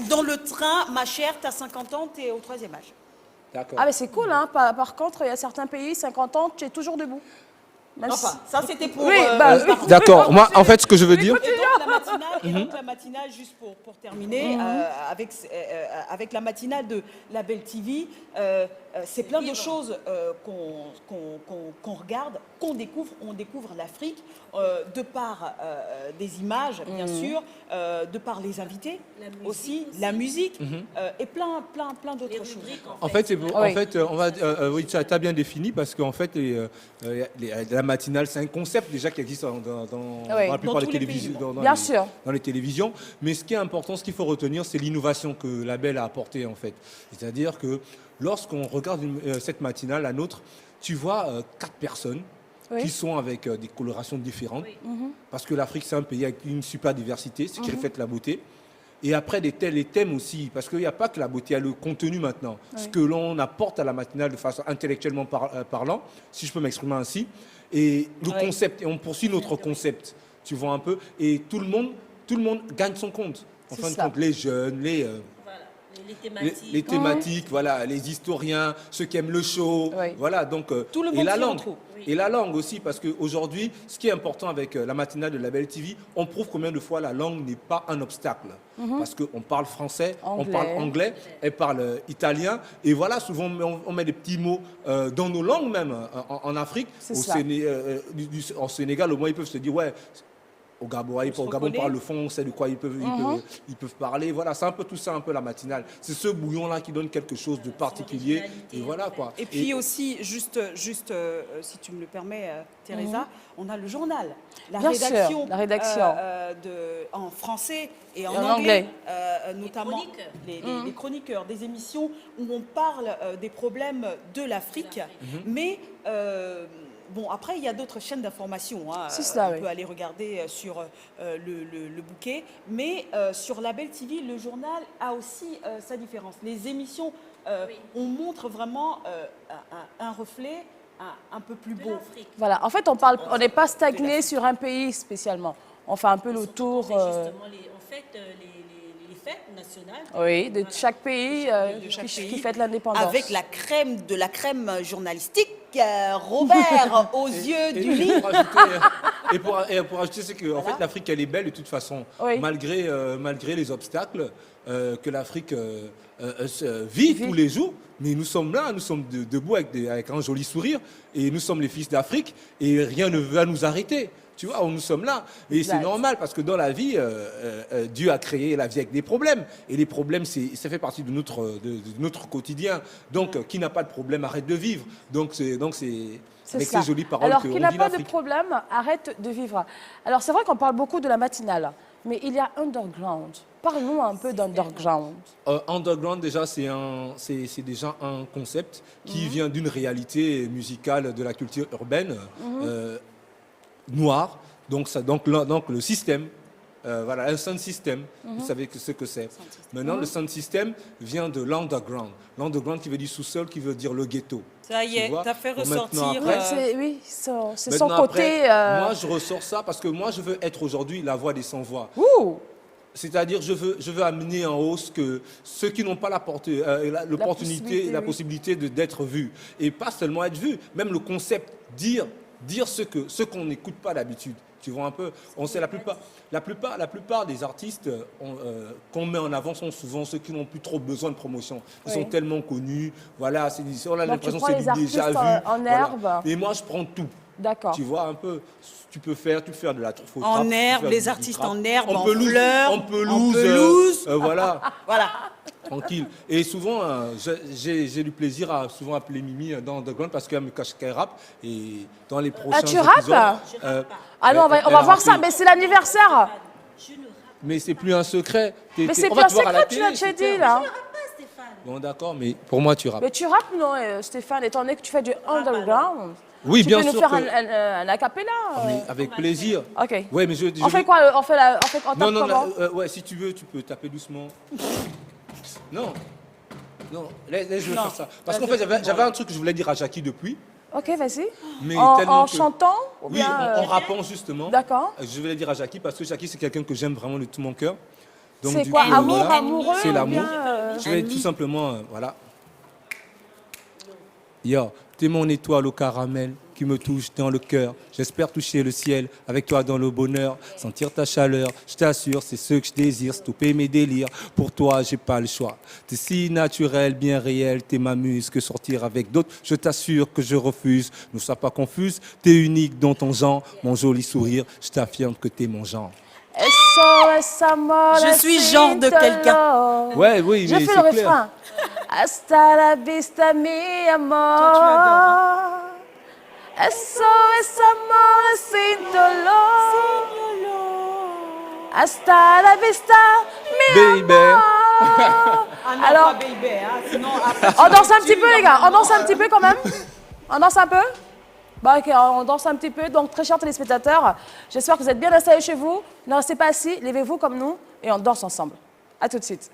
dans le train, ma chère, tu as 50 ans, tu es au troisième âge. D'accord. Ah, mais c'est cool, hein. Par contre, il y a certains pays, 50 ans, tu es toujours debout. Même Enfin, ça c'était pour... Oui, bah, oui. D'accord. Moi, en fait, ce que je veux dire. Et donc la matinale, juste pour terminer, avec la matinale de la Belle TV, c'est plein de choses qu'on regarde, qu'on découvre. On découvre l'Afrique de par des images, bien sûr, de par les invités aussi, la musique, et plein d'autres choses. En fait, c'est Oui. en fait, on va, oui, tu as bien défini parce qu'en fait, la matinale, c'est un concept déjà qui existe dans la plupart des tous les télévisions. pays. Bien sûr. Dans les télévisions. Mais ce qui est important, ce qu'il faut retenir, c'est l'innovation que Label a apportée en fait. C'est-à-dire que lorsqu'on regarde cette matinale, la nôtre, tu vois 4 personnes Oui. qui sont avec des colorations différentes. Parce que l'Afrique, c'est un pays avec une super diversité, ce qui reflète la beauté. Et après, les thèmes aussi, parce qu'il n'y a pas que la beauté, il y a le contenu maintenant. Ce que l'on apporte à la matinale de façon intellectuellement parlant, si je peux m'exprimer ainsi. Et le concept, et on poursuit notre concept, tu vois un peu. Et tout le monde gagne son compte. En fin de compte, les jeunes, les thématiques. les thématiques, voilà, les historiens, ceux qui aiment le show, Oui. voilà, donc Tout le et monde la s'y langue, retrouve. et la langue aussi, parce qu'aujourd'hui, ce qui est important avec la matinale de Label TV, on prouve combien de fois la langue n'est pas un obstacle, parce qu'on parle français, on Anglais. parle anglais, elle parle italien, et voilà, souvent on met des petits mots dans nos langues même, en Afrique, C'est ça. en Sénégal, au moins ils peuvent se dire ouais. Au Gabon, on parle le fond, on sait de quoi ils peuvent parler. Voilà, c'est un peu tout ça, un peu la matinale. C'est ce bouillon-là qui donne quelque chose de particulier. Et voilà quoi. Et puis aussi, juste si tu me le permets, Teresa, on a le journal, la Bien sûr, rédaction, la rédaction. en français et en en anglais, anglais. notamment les chroniqueurs des émissions où on parle des problèmes de l'Afrique, mais bon, après, il y a d'autres chaînes d'information. Hein. C'est ça, on oui. peut aller regarder sur le bouquet. Mais sur Label TV, le journal a aussi sa différence. Les émissions, on montre vraiment un reflet un peu plus beau. Voilà, en fait, on n'est pas stagné sur un pays spécialement. On fait un peu le tour Les fêtes nationales. oui, de chaque pays De chaque qui pays, fête l'indépendance. avec la crème journalistique, Robert aux yeux du lit. Et pour ajouter, c'est que en fait, l'Afrique, elle est belle de toute façon, Oui. malgré les obstacles que l'Afrique vit tous les jours. Mais nous sommes là, nous sommes debout avec un joli sourire, et nous sommes les fils d'Afrique, et rien ne va nous arrêter. Tu vois, nous sommes là. Et c'est Exact. normal, parce que dans la vie, Dieu a créé la vie avec des problèmes. Et les problèmes, ça fait partie de notre quotidien. Donc, qui n'a pas de problème, arrête de vivre. Donc, c'est avec ça. ces jolies paroles Alors, qu'on qui n'a dit pas de l'Afrique. problème, arrête de vivre. Alors, c'est vrai qu'on parle beaucoup de la matinale, mais il y a underground. Parlons un peu d'underground. Underground, déjà, c'est déjà un concept qui vient d'une réalité musicale de la culture urbaine noire. Donc le système, voilà, un sound system, vous savez ce que c'est. Maintenant, le sound system vient de l'underground. L'underground qui veut dire sous-sol, qui veut dire le ghetto. Ça y est, Tu vois. tu as fait Bon, maintenant, ressortir. après, Oui, c'est son Maintenant, côté. après, moi, je ressors ça parce que moi, je veux être aujourd'hui la voix des sans-voix. Ouh, C'est-à-dire, je veux amener en hausse que ceux qui n'ont pas l'opportunité, la possibilité d'être vus. Et pas seulement être vus, même le concept, dire ce qu'on n'écoute pas d'habitude. Tu vois un peu, on sait la plupart des artistes qu'on met en avant sont souvent ceux qui n'ont plus trop besoin de promotion. Ils sont tellement connus, voilà, on a donc tu l'impression prends que les c'est déjà artistes vu. en voilà. herbe. Et moi, je prends tout. D'accord. Tu vois un peu, tu peux faire de la faux En trap, tu peux herbe, faire les du artistes trap. en herbe, en pelouse, fleurs, en pelouse, voilà. Voilà. Tranquille. Et souvent, j'ai du plaisir à souvent appeler Mimi dans Underground parce qu'elle me cache qu'elle rappe. Et dans les prochains tu rappes épisodes, Ah non, on va elle a voir rappé. ça, mais c'est l'anniversaire. Mais c'est plus un secret. Mais c'est on plus va un te voir à la secret, tu télé, l'as déjà c'est dit, clair. là. Bon, d'accord, mais pour moi, tu rappes. Mais tu rappes, non, Stéphane, étant donné que tu fais du underground. Oui, tu bien peux nous sûr. faire que- un acapella. mais avec plaisir. Ok. Ouais, mais On fait quoi on tape Non, non, comment ouais, si tu veux, tu peux taper doucement. Non. Non, laisse-le faire ça. Parce qu'en fait, j'avais un truc que je voulais dire à Jackie depuis. Ok, vas-y. Mais En tellement que- chantant ou Oui, bien, en rappant justement. D'accord. Je vais le dire à Jackie parce que Jackie, c'est quelqu'un que j'aime vraiment de tout mon cœur. Donc, C'est du quoi, coup, amour, voilà, amoureux c'est ou l'amour. bien, Je vais tout simplement, voilà. Yo, t'es mon étoile au caramel qui me touche dans le cœur. J'espère toucher le ciel avec toi dans le bonheur, sentir ta chaleur. Je t'assure, c'est ce que je désire, stopper mes délires. Pour toi, j'ai pas le choix. T'es si naturel, bien réel, t'es ma muse. Que sortir avec d'autres, je t'assure que je refuse. Ne sois pas confuse, t'es unique dans ton genre. Mon joli sourire, je t'affirme que t'es mon genre. Je suis genre de quelqu'un. Ouais, oui, Je mais fais c'est le clair. refrain. Hasta la vista, mi amor. SOS amore sintolo. Hasta la vista, mi Baby. amor. Ah non, Alors, pas baby, hein, sinon après, on danse un petit tu peu, les leur gars. On demandes. danse un petit peu quand même. On danse un peu. Bah, ok, on danse un petit peu. Donc, très chers téléspectateurs, j'espère que vous êtes bien installés chez vous. Ne restez pas assis, levez-vous comme nous et on danse ensemble. À tout de suite.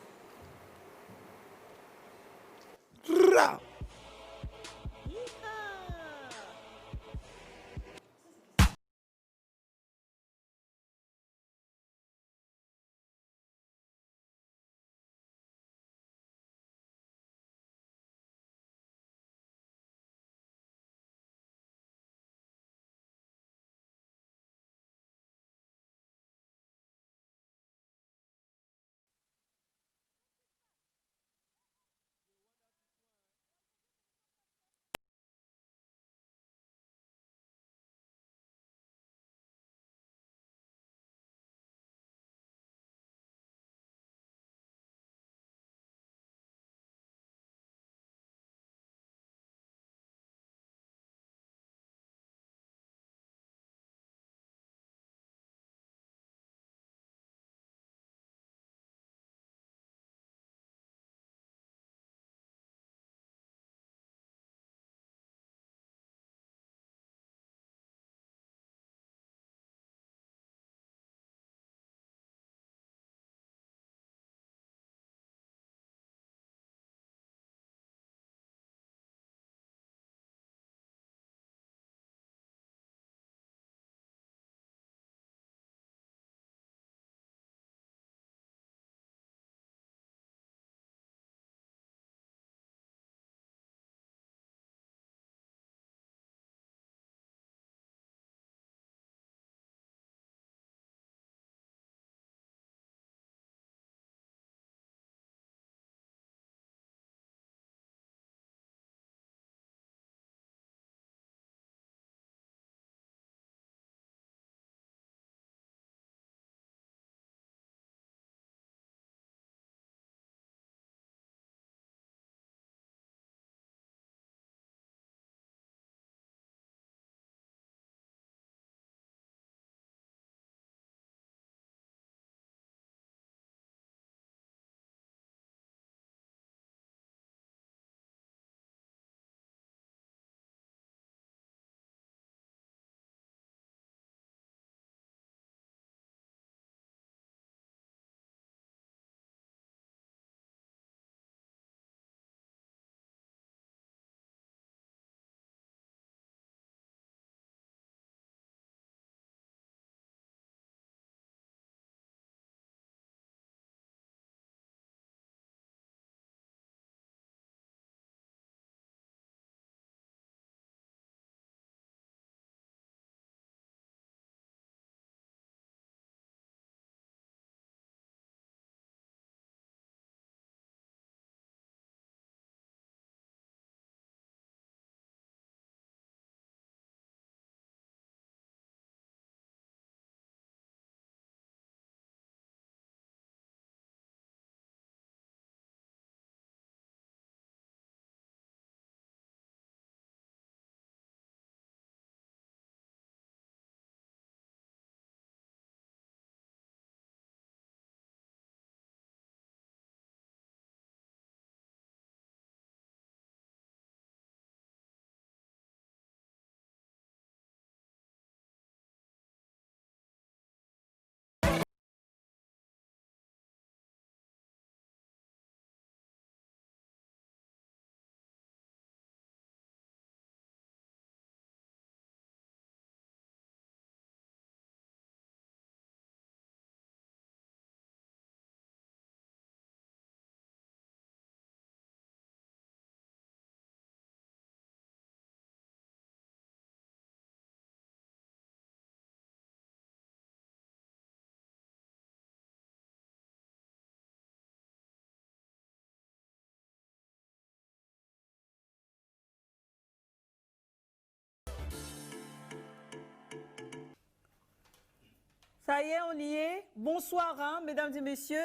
Ça y est, on y est. Bonsoir, hein, mesdames et messieurs.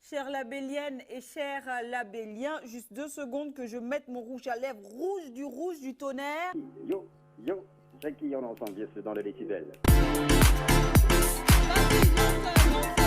Chère labellienne et chers labelliens, juste 2 secondes que je mette mon rouge à lèvres rouge du tonnerre. Yo, Jackie, on entend bien, c'est dans le décibel. Vas-y,